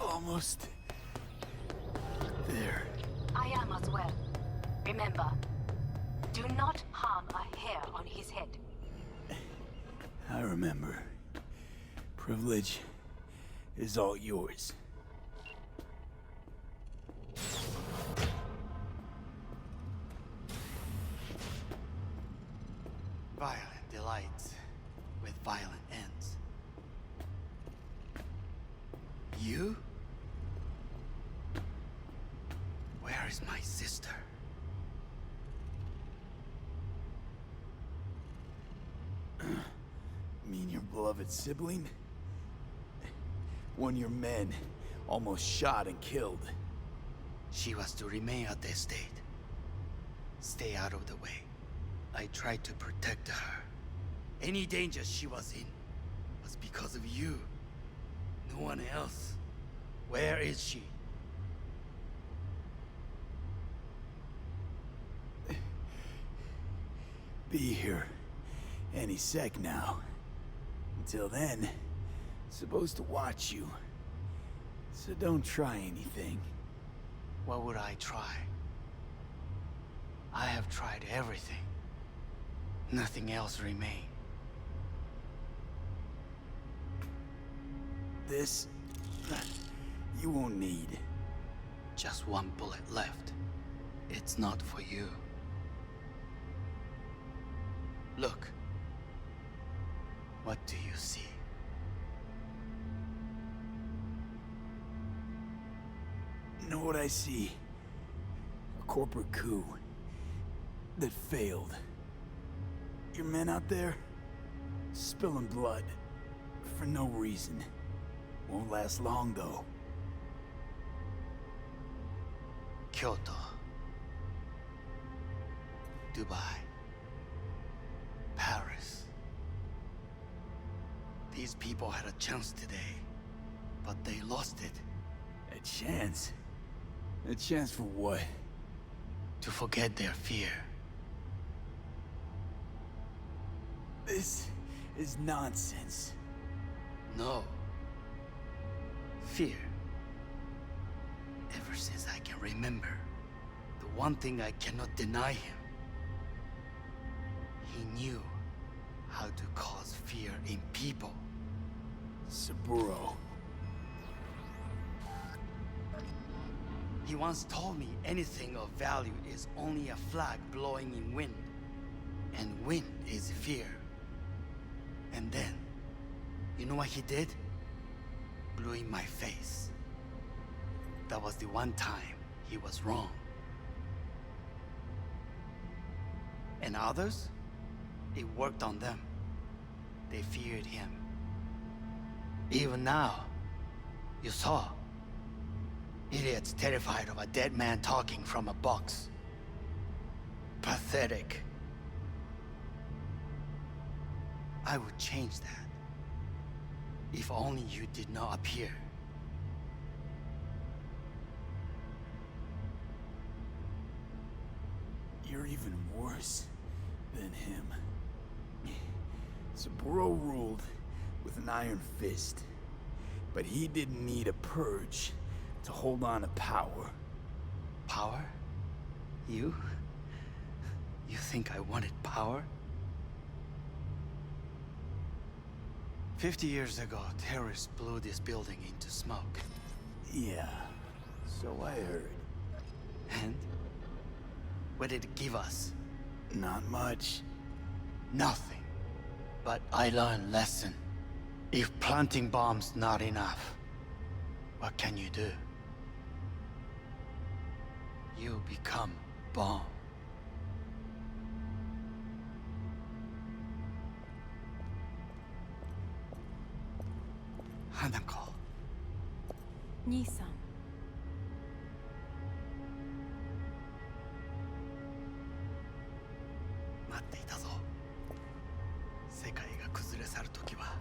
Almost there. I am as well. Remember, do not harm a hair on his head. I remember. Privilege is all yours. Violent delights with violent ends. You? Where is my sister? Mean your beloved sibling? One of your men almost shot and killed. She was to remain at the estate. Stay out of the way. I tried to protect her. Any danger she was in was because of you. No one else. Where is she? Be here any sec now. Until then, supposed to watch you. So don't try anything. What would I try? I have tried everything. Nothing else remains. This... you won't need. Just one bullet left. It's not for you. Look. What do you see? Know what I see? A corporate coup that failed. Your men out there, spilling blood for no reason. Won't last long, though. Kyoto, Dubai, Paris. These people had a chance today, but they lost it. A chance? A chance for what? To forget their fear. This is nonsense. No. Fear. Ever since I can remember, the one thing I cannot deny him. He knew how to cause fear in people. Saburo. He once told me anything of value is only a flag blowing in wind. And wind is fear. And then, you know what he did? Blew in my face. That was the one time he was wrong. And others? It worked on them. They feared him. Even now, you saw. Idiots terrified of a dead man talking from a box. Pathetic. I would change that. If only you did not appear. You're even worse than him. Saburo ruled with an iron fist, but he didn't need a purge to hold on to power. Power? You? You think I wanted power? 50 years ago, terrorists blew this building into smoke. Yeah, so I heard. And? What did it give us? Not much. Nothing. But I learned lesson. If planting bombs not enough, what can you do? You become bomb. Hanako. 兄さん。待っていたぞ。世界が崩れ去る時は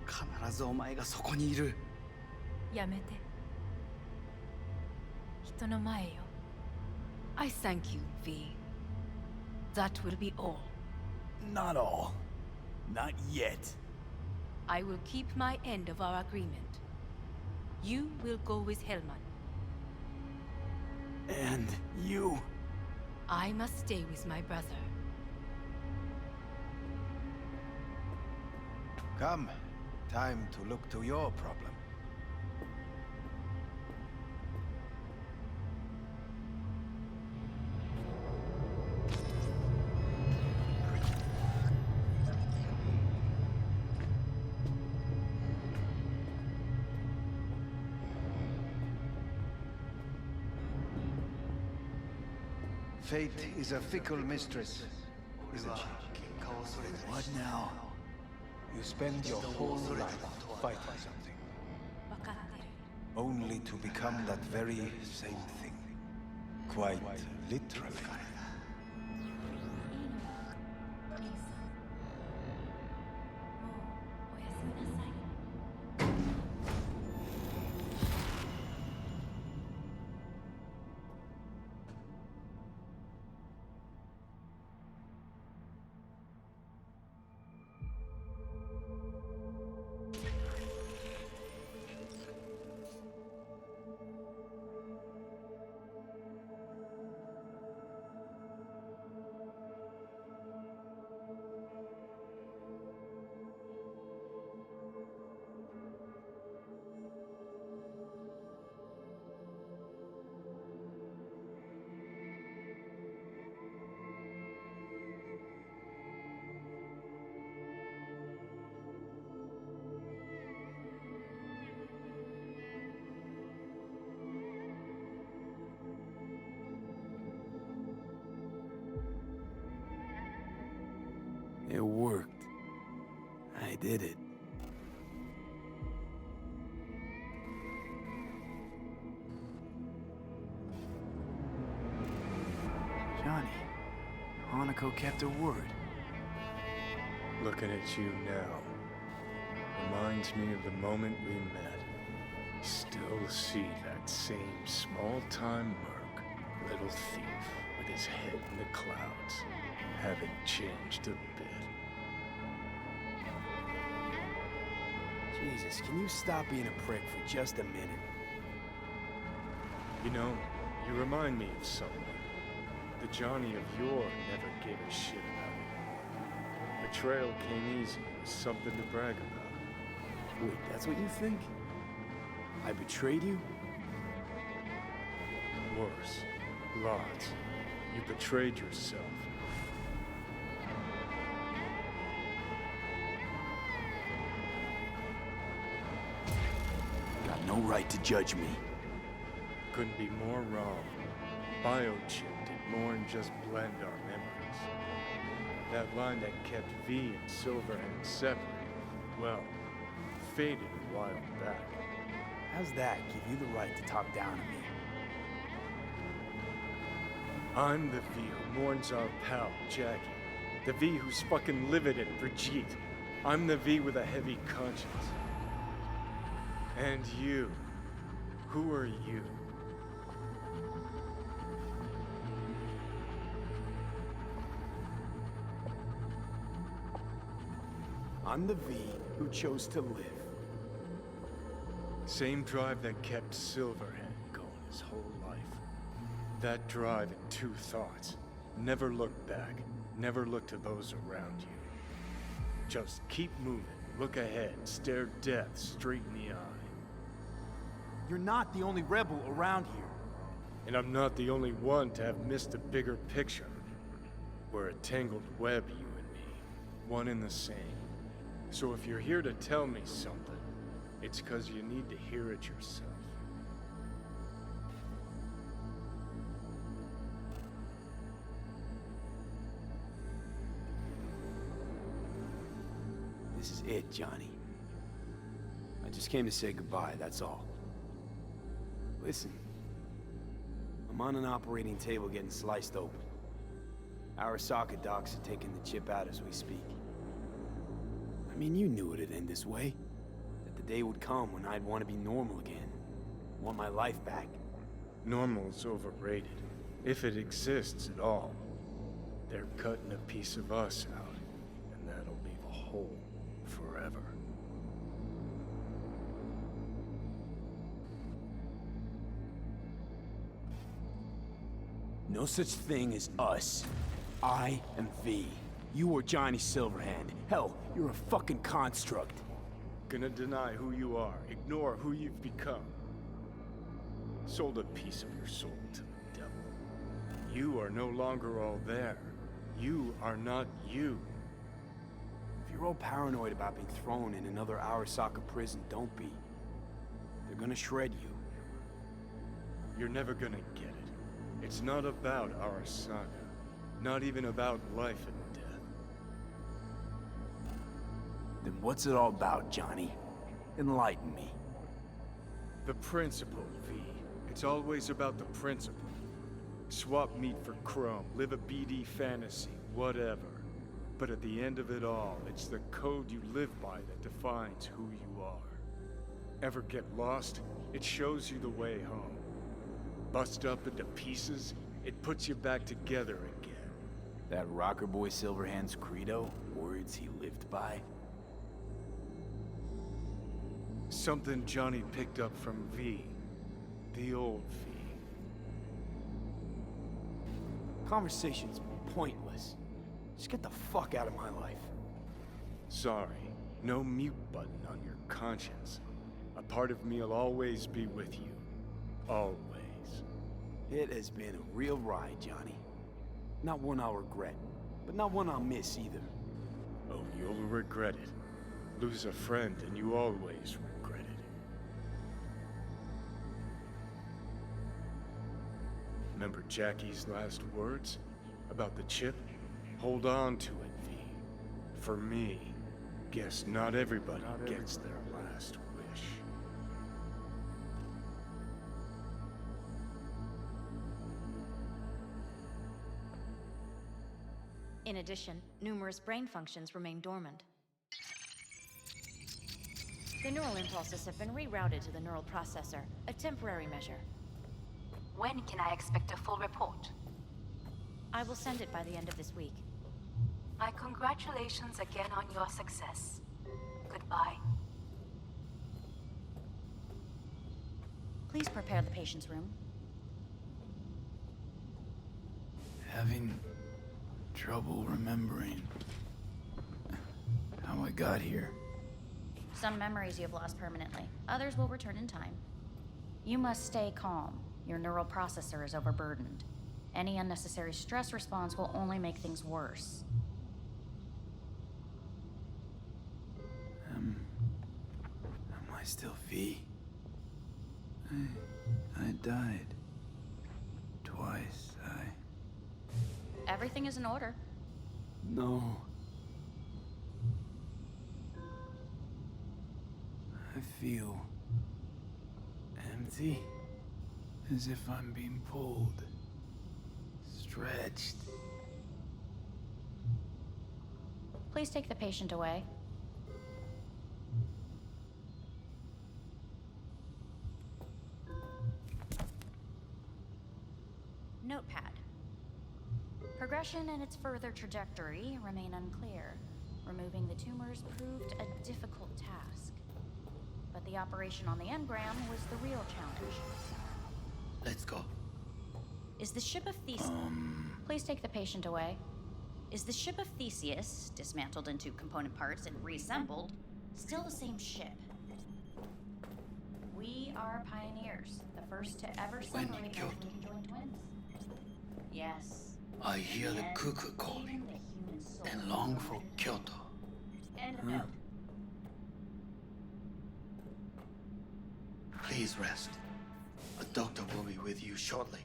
必ずお前がそこにいる。やめて。人の前よ。I thank you, V. That will be all. Not all. Not yet. I will keep my end of our agreement. You will go with Hellman. And you? I must stay with my brother. Come. Time to look to your problem. Fate is a fickle mistress, isn't she? What now? You spend your whole life fighting something, only to become that very same thing. Quite literally. It worked. I did it. Hanako kept her word. Looking at you now reminds me of the moment we met. Still see that same small-time merc, little thief with his head in the clouds. Haven't changed a bit. Jesus, can you stop being a prick for just a minute? You know, you remind me of someone. The Johnny of yore never gave a shit about it. Betrayal came easy, was something to brag about. Wait, that's what you think? I betrayed you? Worse. Lots. You betrayed yourself. Got no right to judge me. Couldn't be more wrong. Biochip did more than just blend our memories. That line that kept V and Silverhand separate, well, faded a while back. How's that give you the right to talk down to me? I'm the V who mourns our pal, Jackie. The V who's fucking livid at Brigitte. I'm the V with a heavy conscience. And you. Who are you? I'm the V who chose to live. Same drive that kept Silverhand going his whole life. That drive and two thoughts. Never look back. Never look to those around you. Just keep moving. Look ahead. Stare death straight in the eye. You're not the only rebel around here. And I'm not the only one to have missed the bigger picture. We're a tangled web, you and me. One and the same. So if you're here to tell me something, it's because you need to hear it yourself. This is it, Johnny. I just came to say goodbye, that's all. Listen, I'm on an operating table getting sliced open. Arasaka docs are taking the chip out as we speak. I mean, you knew it'd end this way. That the day would come when I'd want to be normal again. Want my life back. Normal's overrated. If it exists at all. They're cutting a piece of us out, and that'll leave a hole forever. No such thing as us. I am V. You are Johnny Silverhand. Hell, you're a fucking construct. Gonna deny who you are, ignore who you've become. Sold a piece of your soul to the devil. You are no longer all there. You are not you. If you're all paranoid about being thrown in another Arasaka prison, don't be. They're gonna shred you. You're never gonna get it. It's not about Arasaka. Not even about life and death. Then what's it all about, Johnny? Enlighten me. The principle, V. It's always about the principle. Swap meat for chrome, live a BD fantasy, whatever. But at the end of it all, it's the code you live by that defines who you are. Ever get lost? It shows you the way home. Bust up into pieces, it puts you back together again. That rocker boy Silverhand's credo? Words he lived by? Something Johnny picked up from V. The old V. Conversation's pointless. Just get the fuck out of my life. Sorry, no mute button on your conscience. A part of me'll always be with you. Always. It has been a real ride, Johnny. Not one I'll regret, but not one I'll miss either. Oh, you'll regret it. Lose a friend and you always regret it. Remember Jackie's last words? About the chip? Hold on to it, V. For me, guess not everybody gets their last wish. In addition, numerous brain functions remain dormant. The neural impulses have been rerouted to the neural processor, a temporary measure. When can I expect a full report? I will send it by the end of this week. My congratulations again on your success. Goodbye. Please prepare the patient's room. Having trouble remembering how I got here. Some memories you have lost permanently. Others will return in time. You must stay calm. Your neural processor is overburdened. Any unnecessary stress response will only make things worse. Am I still V? I died. Twice, Everything is in order. No. I feel empty. As if I'm being pulled. Stretched. Please take the patient away. Notepad. Progression and its further trajectory remain unclear. Removing the tumors proved a difficult task. But the operation on the engram was the real challenge. Let's go. Is the ship of Theseus... Please take the patient away. Is the ship of Theseus, dismantled into component parts and reassembled, still the same ship? We are pioneers, the first to ever separate the conjoined twins. Yes. I hear the cuckoo calling and long for Kyoto. End of note. Please rest. A doctor will be with you shortly.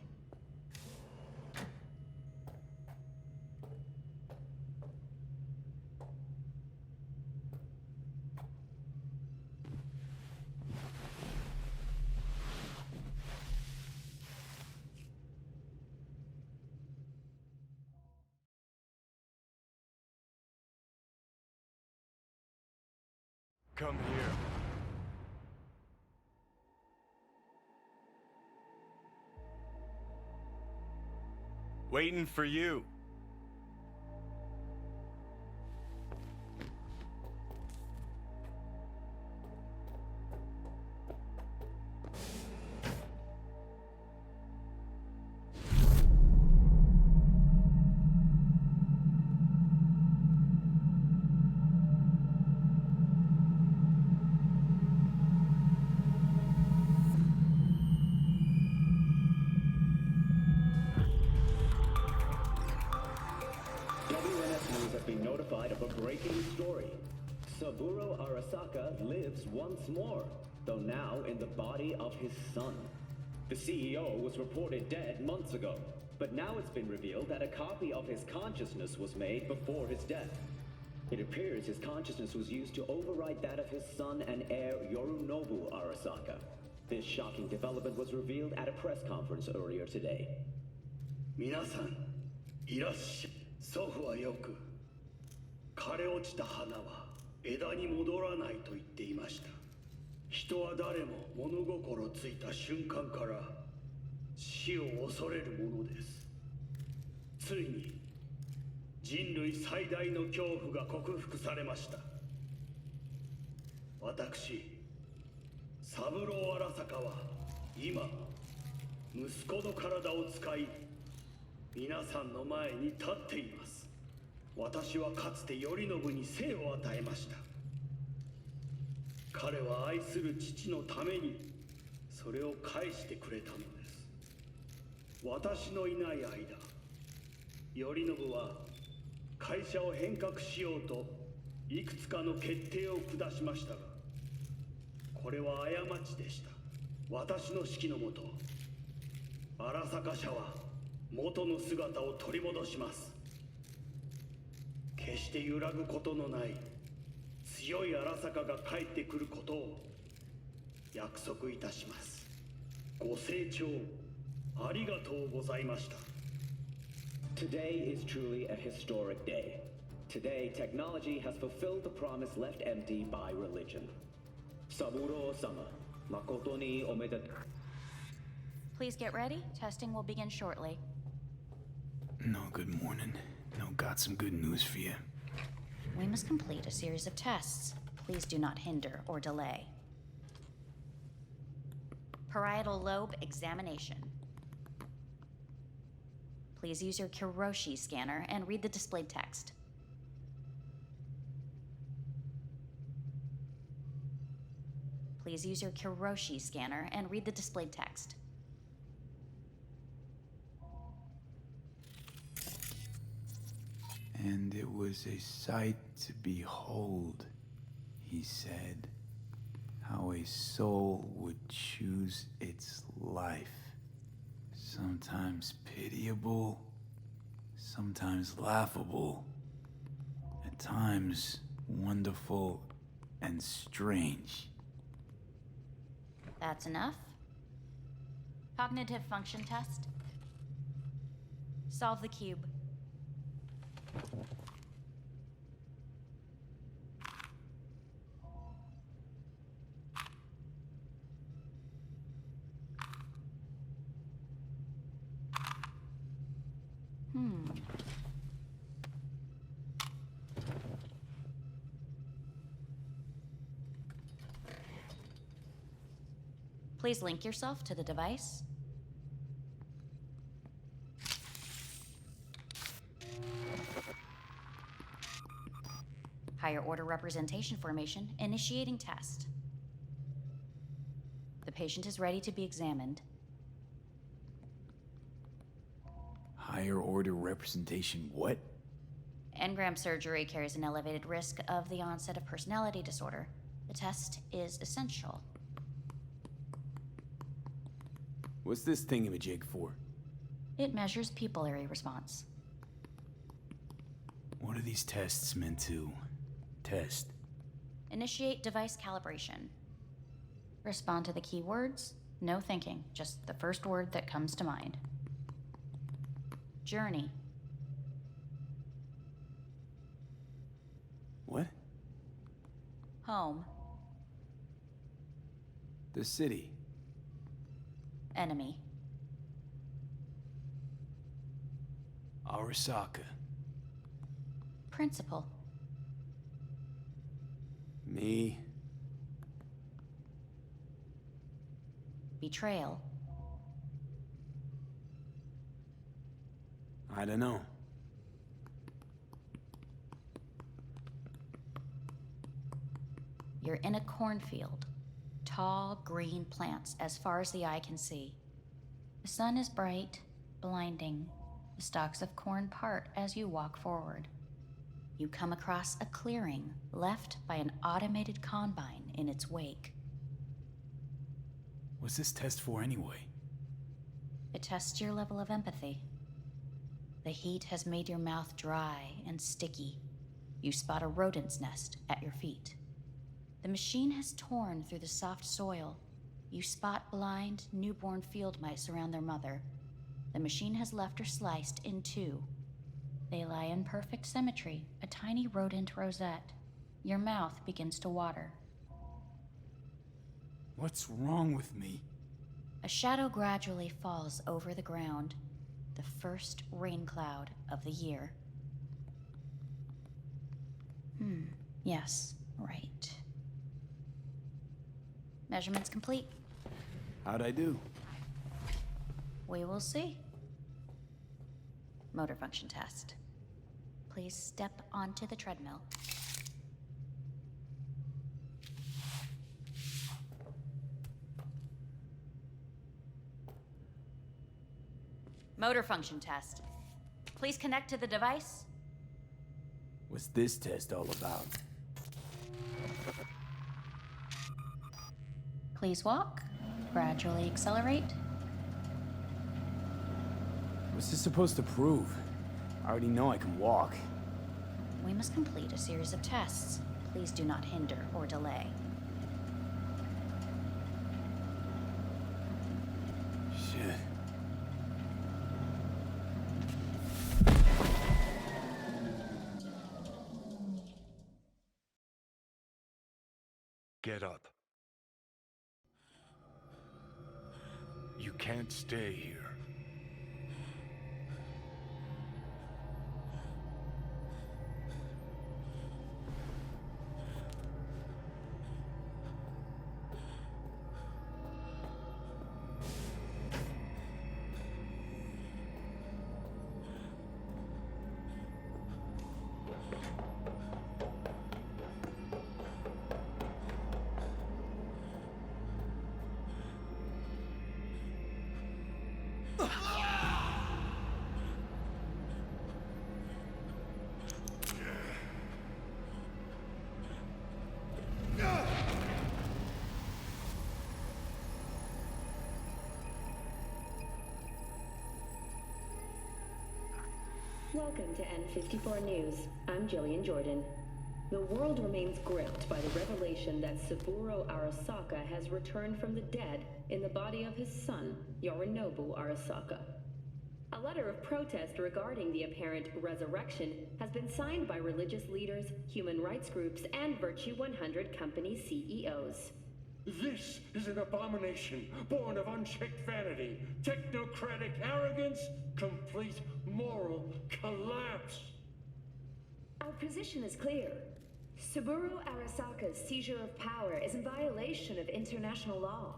Come here. Waiting for you. Saburo Arasaka lives once more, though now in the body of his son. The CEO was reported dead months ago, but now it's been revealed that a copy of his consciousness was made before his death. It appears his consciousness was used to override that of his son and heir Yorinobu Arasaka. This shocking development was revealed at a press conference earlier today. 皆さん、いらっしゃい。祖父はよく、枯れ落ちた花は枝に戻らないと言っていました。人は誰も物心ついた瞬間から死を恐れるものです。ついに人類最大の恐怖が克服されました。私、三郎荒坂は今、息子の体を使い、皆さんの前に立っています。私はかつて頼信に生を与えました。彼は愛する父のためにそれを返してくれたのです。私のいない間、頼信は会社を変革しようといくつかの決定を下しましたが、これは過ちでした。私の指揮のもと、荒坂社は元の姿を取り戻します。決して揺らぐことのない強い荒坂が帰ってくることを約束いたします。ご清聴ありがとうございました。Today is truly a historic day. Today, technology has fulfilled the promise left empty by religion. Saburo-sama, makoto ni omedetou. Please get ready. Testing will begin shortly. No, good morning. No, got some good news for you. We must complete a series of tests. Please do not hinder or delay. Parietal lobe examination. Please use your Kiroshi scanner and read the displayed text. Please use your Kiroshi scanner and read the displayed text. And it was a sight to behold, he said, how a soul would choose its life. Sometimes pitiable, sometimes laughable, at times wonderful and strange. That's enough. Cognitive function test. Solve the cube. Please link yourself to the device. Higher order representation formation, initiating test. The patient is ready to be examined. Higher order representation what? Engram surgery carries an elevated risk of the onset of personality disorder. The test is essential. What's this thingamajig for? It measures pupillary response. What are these tests meant to test? Initiate device calibration. Respond to the keywords. No thinking, just the first word that comes to mind. Journey. What? Home. The city. Enemy. Arasaka. Principal. Me. Betrayal. I don't know. You're in a cornfield. Tall, green plants as far as the eye can see. The sun is bright, blinding. The stalks of corn part as you walk forward. You come across a clearing left by an automated combine in its wake. What's this test for anyway? It tests your level of empathy. The heat has made your mouth dry and sticky. You spot a rodent's nest at your feet. The machine has torn through the soft soil. You spot blind, newborn field mice around their mother. The machine has left her sliced in two. They lie in perfect symmetry, a tiny rodent rosette. Your mouth begins to water. What's wrong with me? A shadow gradually falls over the ground, the first rain cloud of the year. Yes, right. Measurements complete. How'd I do? We will see. Motor function test. Please step onto the treadmill. Motor function test. Please connect to the device. What's this test all about? Please walk. Gradually accelerate. What's this supposed to prove? I already know I can walk. We must complete a series of tests. Please do not hinder or delay. Shit. You can't stay here. Welcome to N54 News. I'm Jillian Jordan. The world remains gripped by the revelation that Saburo Arasaka has returned from the dead in the body of his son, Yorinobu Arasaka. A letter of protest regarding the apparent resurrection has been signed by religious leaders, human rights groups, and Virtue 100 company CEOs. This is an abomination born of unchecked vanity, technocratic arrogance, complete moral collapse. Our position is clear. Saburo Arasaka's seizure of power is in violation of international law.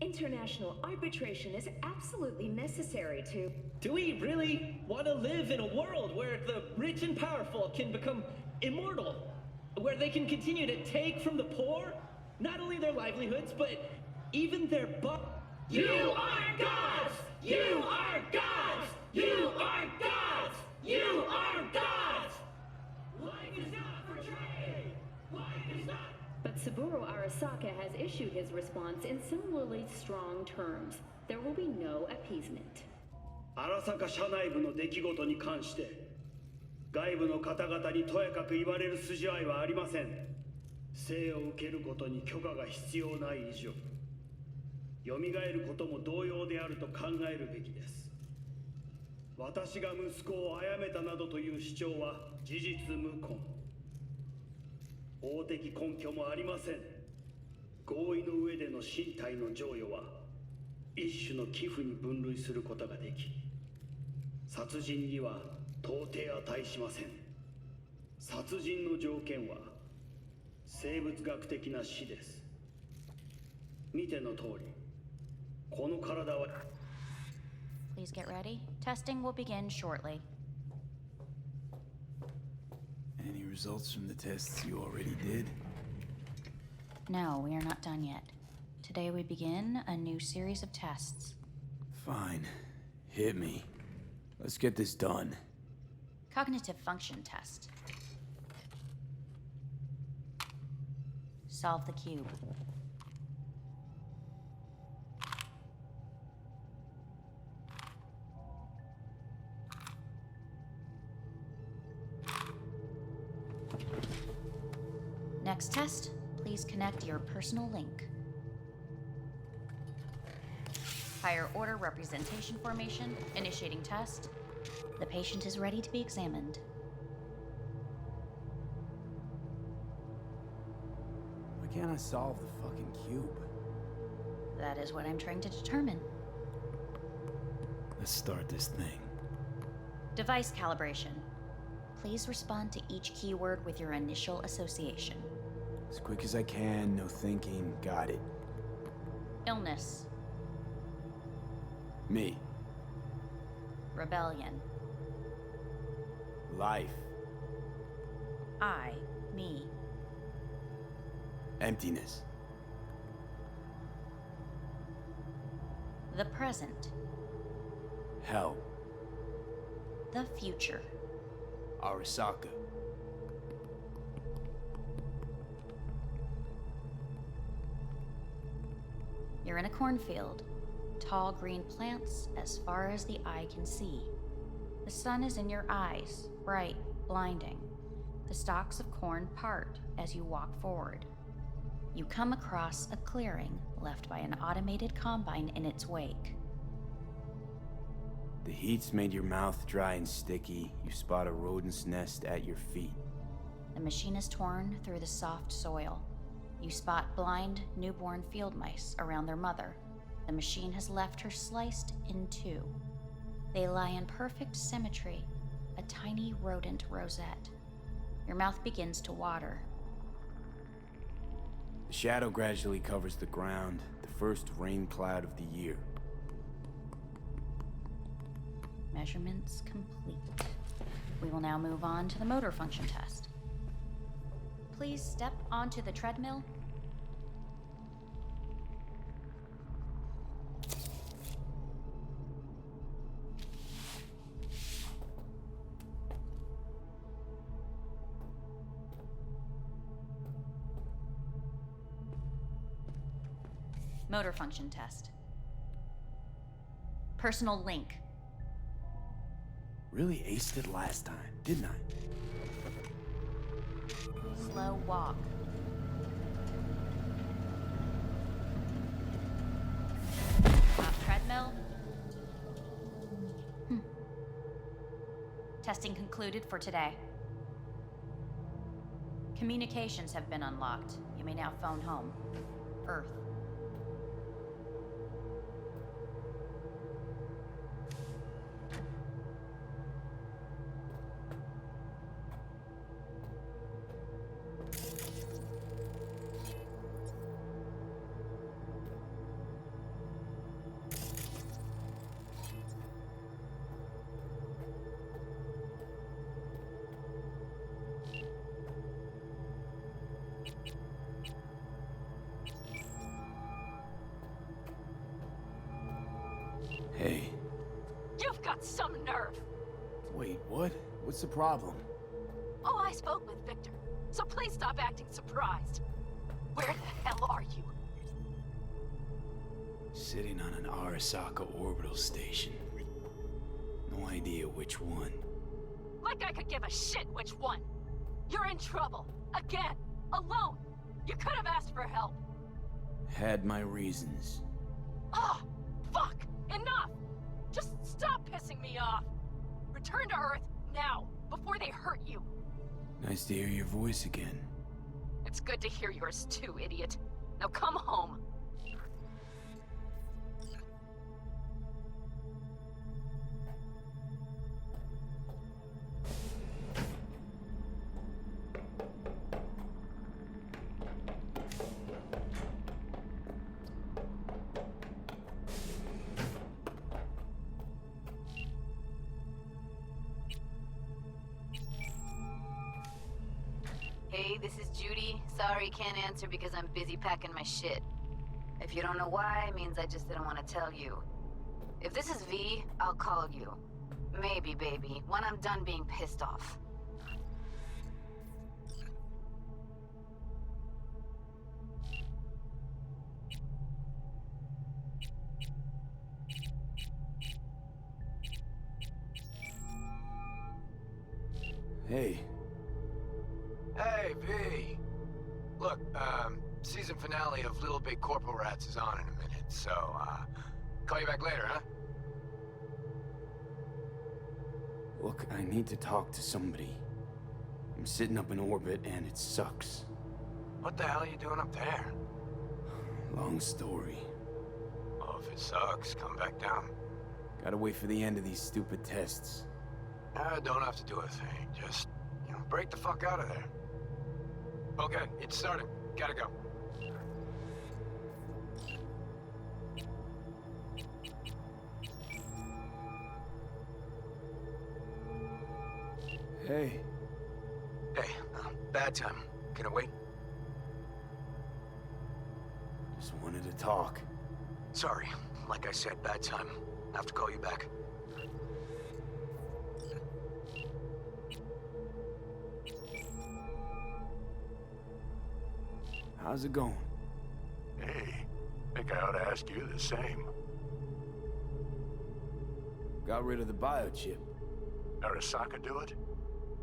International arbitration is absolutely necessary to... Do we really want to live in a world where the rich and powerful can become immortal? Where they can continue to take from the poor? Not only their livelihoods, but even their You are gods! You are gods! You are gods! You are gods! Life is not for trade! Life is not... But Saburo Arasaka has issued his response in similarly strong terms. There will be no appeasement. 荒坂社内部の出来事に関して外部の方々にとやかく言われる筋合いはありません。生を受けることに許可が必要ない以上蘇ることも同様であると考えるべきです。私が息子を殺めたなどという主張は事実無根。法的根拠もありません。合意の上での身体の贈与は一種の寄付に分類することができ殺人には到底値しません。殺人の条件は生物学的な死です。見ての通り、この体は Please get ready. Testing will begin shortly. Any results from the tests you already did? No, we are not done yet. Today we begin a new series of tests. Fine. Hit me. Let's get this done. Cognitive function test. Solve the cube. Next test, please connect your personal link. Higher order representation formation, initiating test. The patient is ready to be examined. Why can't I solve the fucking cube? That is what I'm trying to determine. Let's start this thing. Device calibration. Please respond to each keyword with your initial association. As quick as I can, no thinking, got it. Illness. Me. Rebellion. Life. I, me. Emptiness. The present. Hell. The future. Arasaka. You're in a cornfield. Tall green plants as far as the eye can see. The sun is in your eyes, bright, blinding. The stalks of corn part as you walk forward. You come across a clearing left by an automated combine in its wake. The heat's made your mouth dry and sticky. You spot a rodent's nest at your feet. The machine is torn through the soft soil. You spot blind, newborn field mice around their mother. The machine has left her sliced in two. They lie in perfect symmetry, a tiny rodent rosette. Your mouth begins to water. The shadow gradually covers the ground, the first rain cloud of the year. Measurements complete. We will now move on to the motor function test. Please step onto the treadmill. Motor function test. Personal link. Really aced it last time, didn't I? Slow walk. Stop treadmill. Testing concluded for today. Communications have been unlocked. You may now phone home. Earth. Hey. You've got some nerve! Wait, what? What's the problem? Oh, I spoke with Victor, so please stop acting surprised. Where the hell are you? Sitting on an Arasaka orbital station. No idea which one. Like I could give a shit which one. You're in trouble. Again. Alone. You could have asked for help. Had my reasons. Ah! Fuck! Enough! Just stop pissing me off! Return to Earth, now, before they hurt you. Nice to hear your voice again. It's good to hear yours too, idiot. Now come home. Hey, this is Judy. Sorry, can't answer because I'm busy packing my shit. If you don't know why, it means I just didn't want to tell you. If this is V, I'll call you. Maybe, baby, when I'm done being pissed off. Hey. Hey, V. Look, season finale of Little Big Corporal Rats is on in a minute, so, call you back later, huh? Look, I need to talk to somebody. I'm sitting up in orbit and it sucks. What the hell are you doing up there? Long story. Well, if it sucks, come back down. Gotta wait for the end of these stupid tests. Don't have to do a thing, just, break the fuck out of there. Okay, it's starting. Gotta go. Hey. Hey, bad time. Can it wait? Just wanted to talk. Sorry. Like I said, bad time. Have to call you back. How's it going? Hey, think I ought to ask you the same. Got rid of the biochip. Arasaka do it?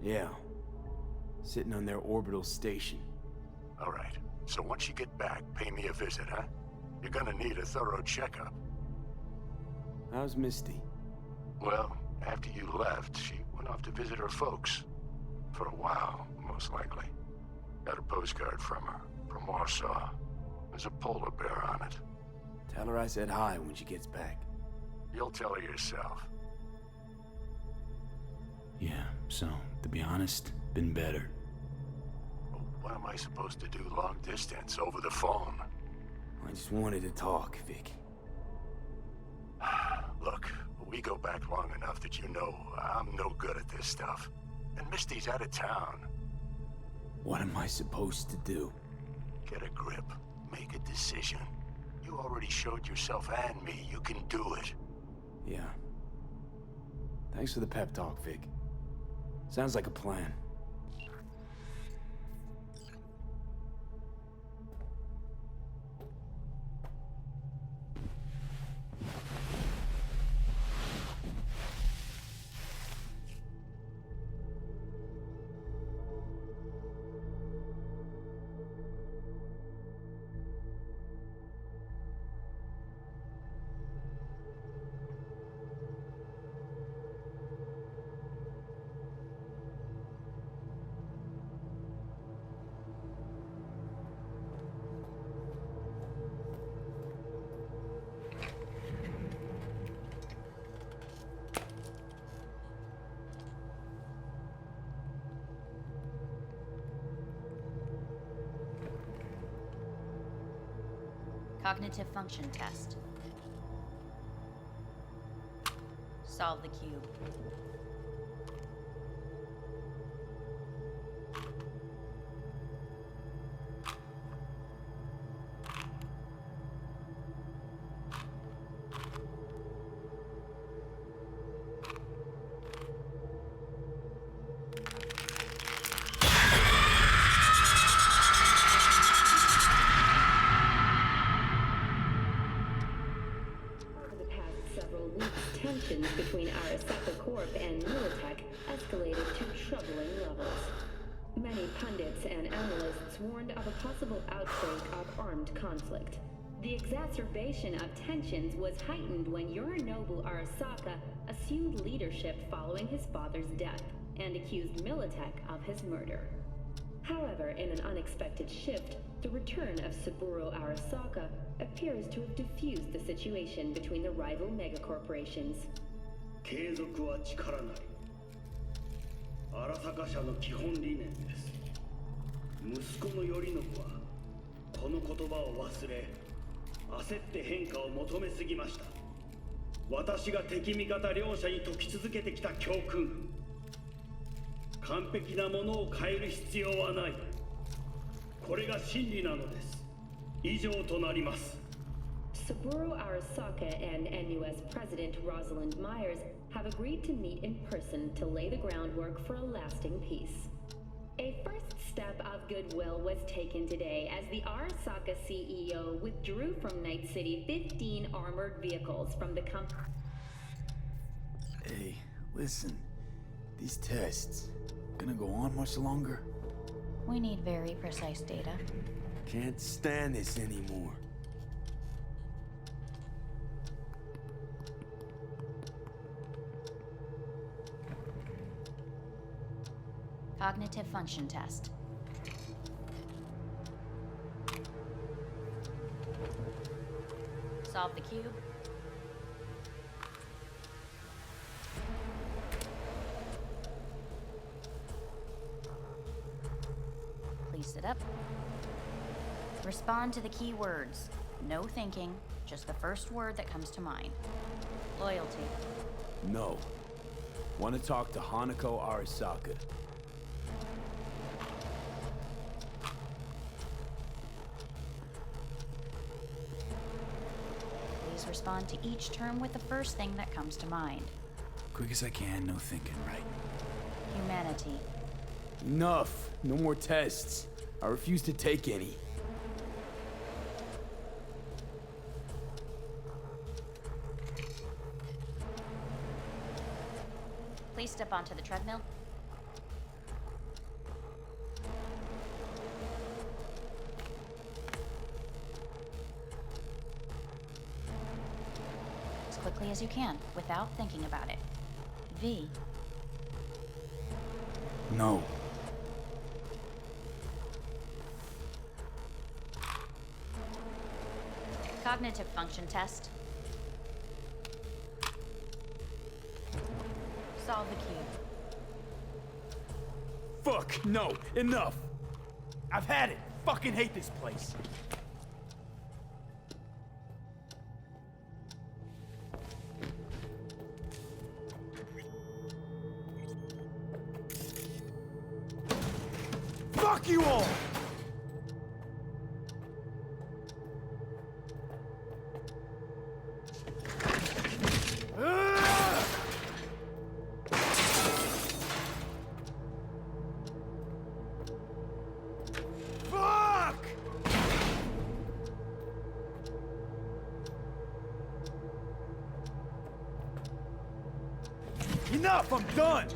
Yeah. Sitting on their orbital station. All right. So once you get back, pay me a visit, huh? You're gonna need a thorough checkup. How's Misty? Well, after you left, she went off to visit her folks. For a while, most likely. Got a postcard from her, from Warsaw. There's a polar bear on it. Tell her I said hi when she gets back. You'll tell her yourself. Yeah, so, to be honest, been better. Well, what am I supposed to do long distance over the phone? I just wanted to talk, Vic. Look, we go back long enough that you know I'm no good at this stuff. And Misty's out of town. What am I supposed to do? Get a grip. Make a decision. You already showed yourself and me you can do it. Yeah. Thanks for the pep talk, Vic. Sounds like a plan. Cognitive function test. Solve the cube. Tensions between Arasaka Corp and Militech escalated to troubling levels. Many pundits and analysts warned of a possible outbreak of armed conflict. The exacerbation of tensions was heightened when Yorinobu Arasaka assumed leadership following his father's death and accused Militech of his murder. However, in an unexpected shift, the return of Saburo Arasaka appears to have diffused the situation between the rival megacorporations. 継続は力なり。荒坂社の基本理念です。息子の頼信はこの言葉を忘れ、焦って変化を求めすぎました。私が敵味方両者に説き続けてきた教訓。完璧なものを変える必要はない。これが真理なのです。以上となります。Saburo Arasaka and NUS President Rosalind Myers have agreed to meet in person to lay the groundwork for a lasting peace. A first step of goodwill was taken today as the Arasaka CEO withdrew from Night City 15 armored vehicles from the company. Hey, listen. These tests, gonna go on much longer? We need very precise data. Can't stand this anymore. Cognitive function test. Solve the cube. Please sit up. Respond to the key words. No thinking, just the first word that comes to mind. Loyalty. No. Want to talk to Hanako Arasaka. Please respond to each term with the first thing that comes to mind. Quick as I can, no thinking, right? Humanity. Enough! No more tests. I refuse to take any. Please step onto the treadmill. As quickly as you can, without thinking about it. V. No. Cognitive function test. Solve the cube. Fuck, no, enough! I've had it! Fucking hate this place! Fuck you all! Fuck! Enough, I'm done!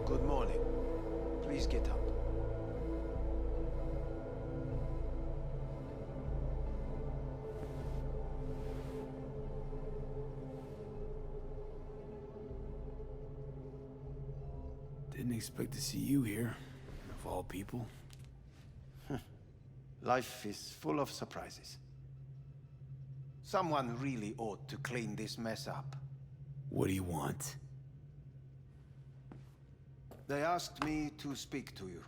Good morning. Please get up. Didn't expect to see you here, of all people. Life is full of surprises. Someone really ought to clean this mess up. What do you want? They asked me to speak to you.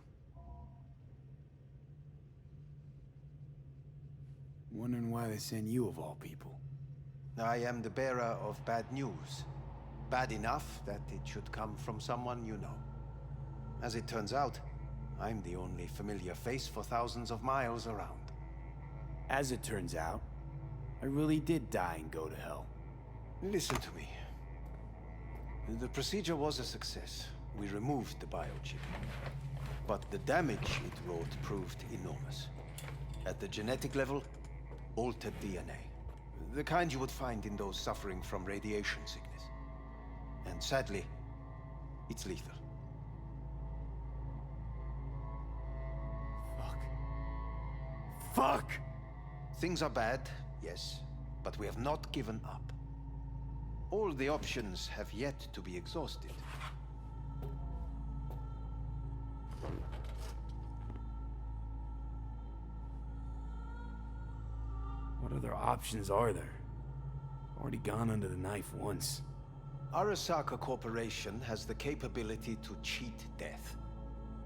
Wondering why they sent you of all people. I am the bearer of bad news. Bad enough that it should come from someone you know. As it turns out, I'm the only familiar face for thousands of miles around. As it turns out, I really did die and go to hell. Listen to me. The procedure was a success. We removed the biochip. But the damage it wrought proved enormous. At the genetic level, altered DNA. The kind you would find in those suffering from radiation sickness. And sadly, it's lethal. Fuck! Things are bad, yes, but we have not given up. All the options have yet to be exhausted. What other options are there? Already gone under the knife once. Arasaka Corporation has the capability to cheat death.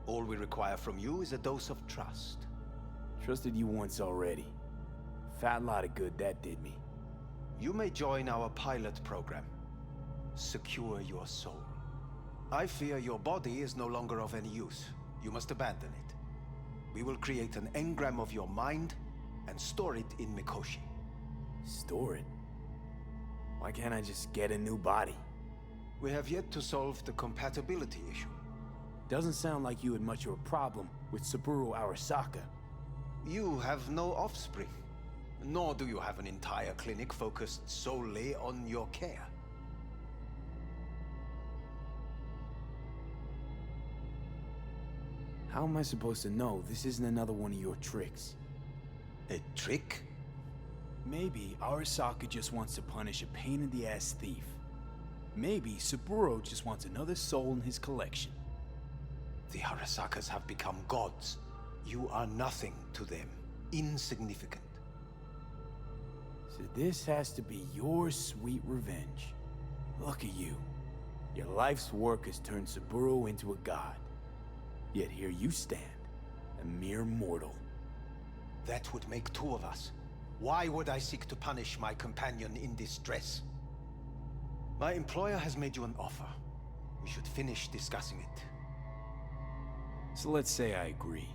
All we require from you is a dose of trust. Trusted you once already. Fat lot of good that did me. You may join our pilot program. Secure your soul. I fear your body is no longer of any use. You must abandon it. We will create an engram of your mind and store it in Mikoshi. Store it? Why can't I just get a new body? We have yet to solve the compatibility issue. Doesn't sound like you had much of a problem with Saburo Arasaka. You have no offspring, nor do you have an entire clinic focused solely on your care. How am I supposed to know this isn't another one of your tricks? A trick? Maybe Arasaka just wants to punish a pain-in-the-ass thief. Maybe Saburo just wants another soul in his collection. The Arasakas have become gods. You are nothing to them. Insignificant. So this has to be your sweet revenge. Look at you. Your life's work has turned Saburo into a god. Yet here you stand, a mere mortal. That would make two of us. Why would I seek to punish my companion in distress? My employer has made you an offer. We should finish discussing it. So let's say I agree.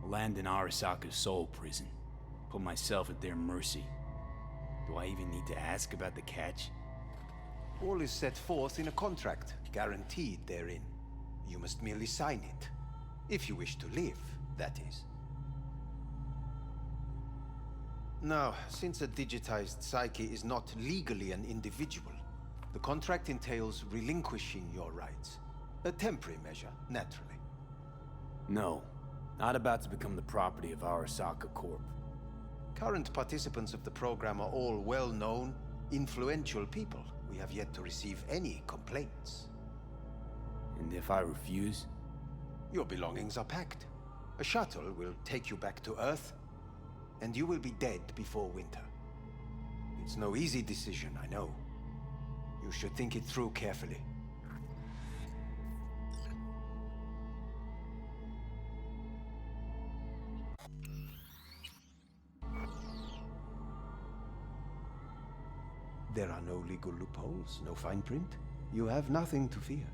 Land in Arasaka's soul prison. Put myself at their mercy. Do I even need to ask about the catch? All is set forth in a contract, guaranteed therein. You must merely sign it. If you wish to live, that is. Now, since a digitized psyche is not legally an individual, the contract entails relinquishing your rights. A temporary measure, naturally. No. Not about to become the property of Arasaka Corp. Current participants of the program are all well-known, influential people. We have yet to receive any complaints. And if I refuse? Your belongings are packed. A shuttle will take you back to Earth, and you will be dead before winter. It's no easy decision, I know. You should think it through carefully. There are no legal loopholes, no fine print. You have nothing to fear.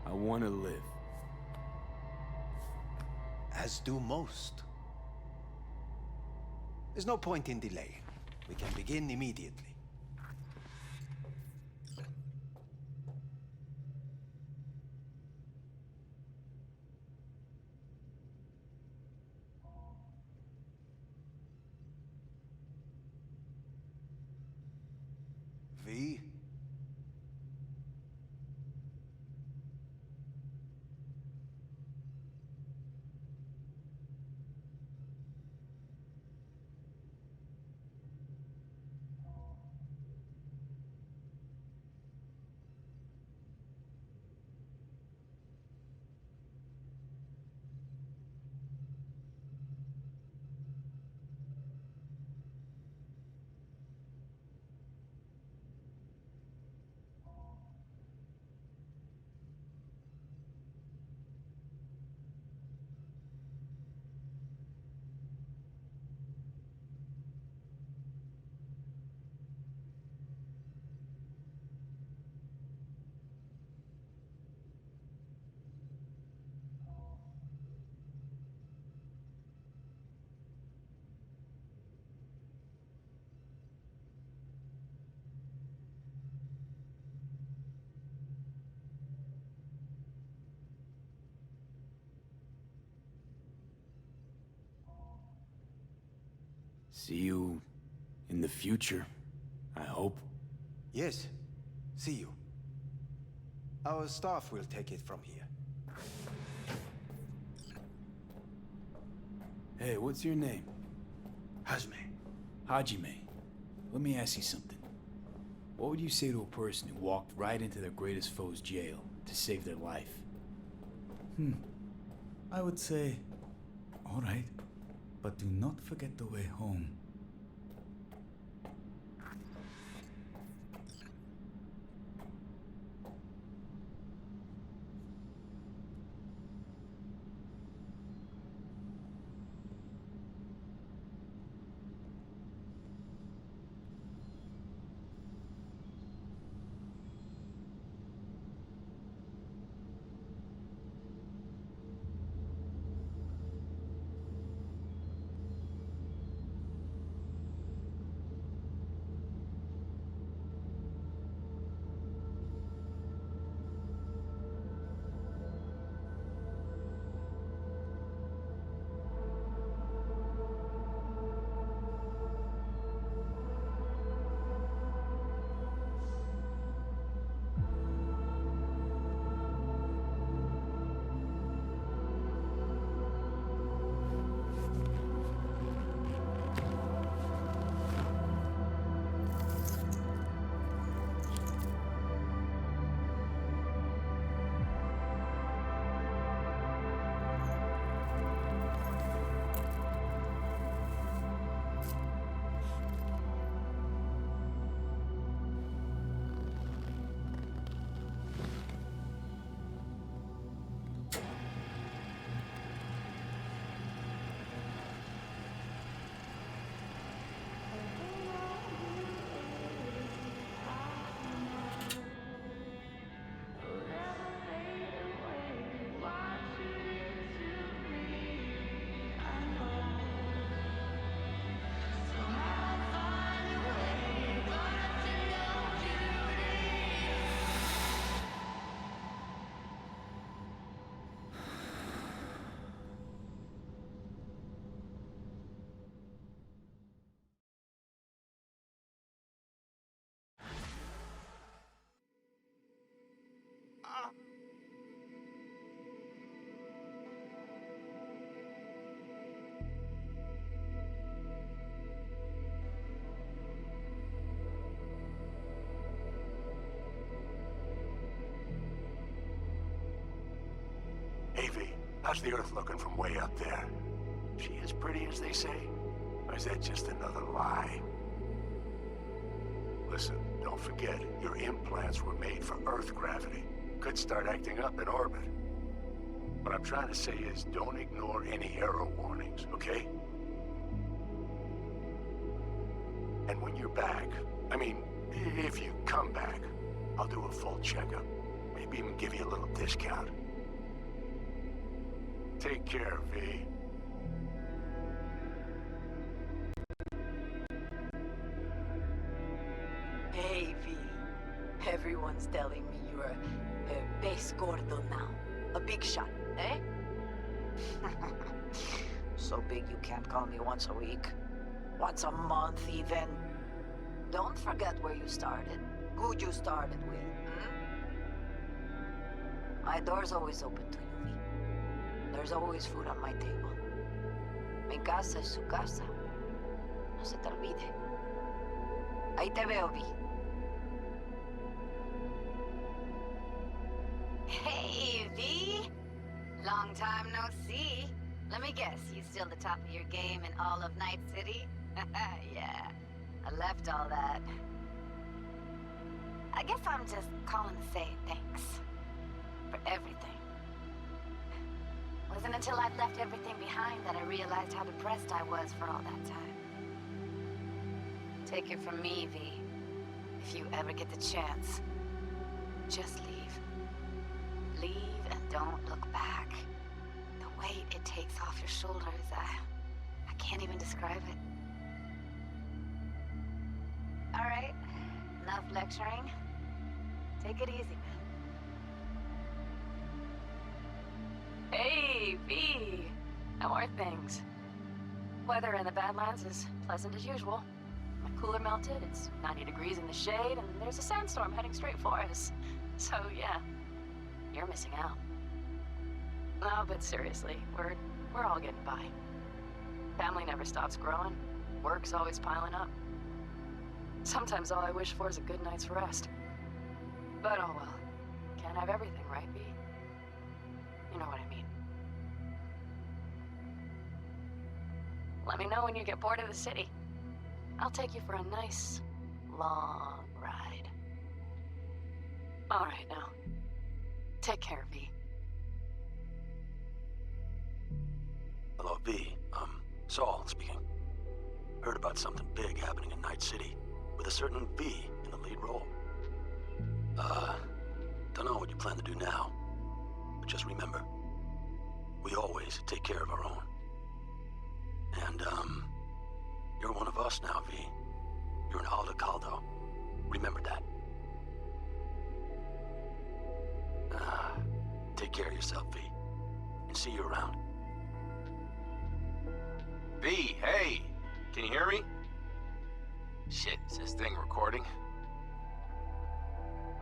I want to live. As do most. There's no point in delaying. We can begin immediately. V? See you in the future, I hope. Yes. See you. Our staff will take it from here. Hey, what's your name? Hajime. Hajime. Let me ask you something. What would you say to a person who walked right into their greatest foe's jail to save their life? I would say, all right, but do not forget the way home. How's the Earth looking from way up there? She as pretty as they say? Or is that just another lie? Listen, don't forget, your implants were made for Earth gravity. Could start acting up in orbit. What I'm trying to say is, don't ignore any error warnings, okay? And when you're back, I mean, if you come back, I'll do a full checkup. Maybe even give you a little discount. Take care, V. Hey, V. Everyone's telling me you're a base gordo now. A big shot, eh? So big you can't call me once a week. Once a month, even. Don't forget where you started. Who you started with, My door's always open to you, V. There's always food on my table. Mi casa es su casa. No se te olvide. Ahí te veo, V. Hey, V! Long time no see. Let me guess, you still the top of your game in all of Night City? Yeah, I left all that. I guess I'm just calling to say thanks. For everything. Wasn't until I'd left everything behind that I realized how depressed I was for all that time. Take it from me, V. If you ever get the chance, just leave. Leave and don't look back. The weight it takes off your shoulders, I can't even describe it. All right, enough lecturing. Take it easy, man. Hey, V! How are things? Weather in the Badlands is pleasant as usual. My cooler melted, it's 90 degrees in the shade, and there's a sandstorm heading straight for us. So, yeah, you're missing out. No, but seriously, we're all getting by. Family never stops growing. Work's always piling up. Sometimes all I wish for is a good night's rest. But oh well. Can't have everything, right, V? You know what I mean. Let me know when you get bored of the city. I'll take you for a nice, long ride. All right, now. Take care, V. Hello, V. Saul speaking. Heard about something big happening in Night City, with a certain V in the lead role. Don't know what you plan to do now, but just remember, we always take care of our own. And, you're one of us now, V. You're an Alda Caldo. Remember that. Take care of yourself, V. And see you around. V, hey! Can you hear me? Shit, is this thing recording?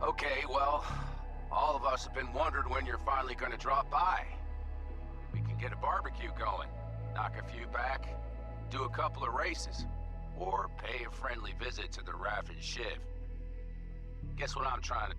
Okay, well, all of us have been wondering when you're finally gonna drop by. We can get a barbecue going, knock a few back, do a couple of races, or pay a friendly visit to the Raft and Shiv. Guess what I'm trying to...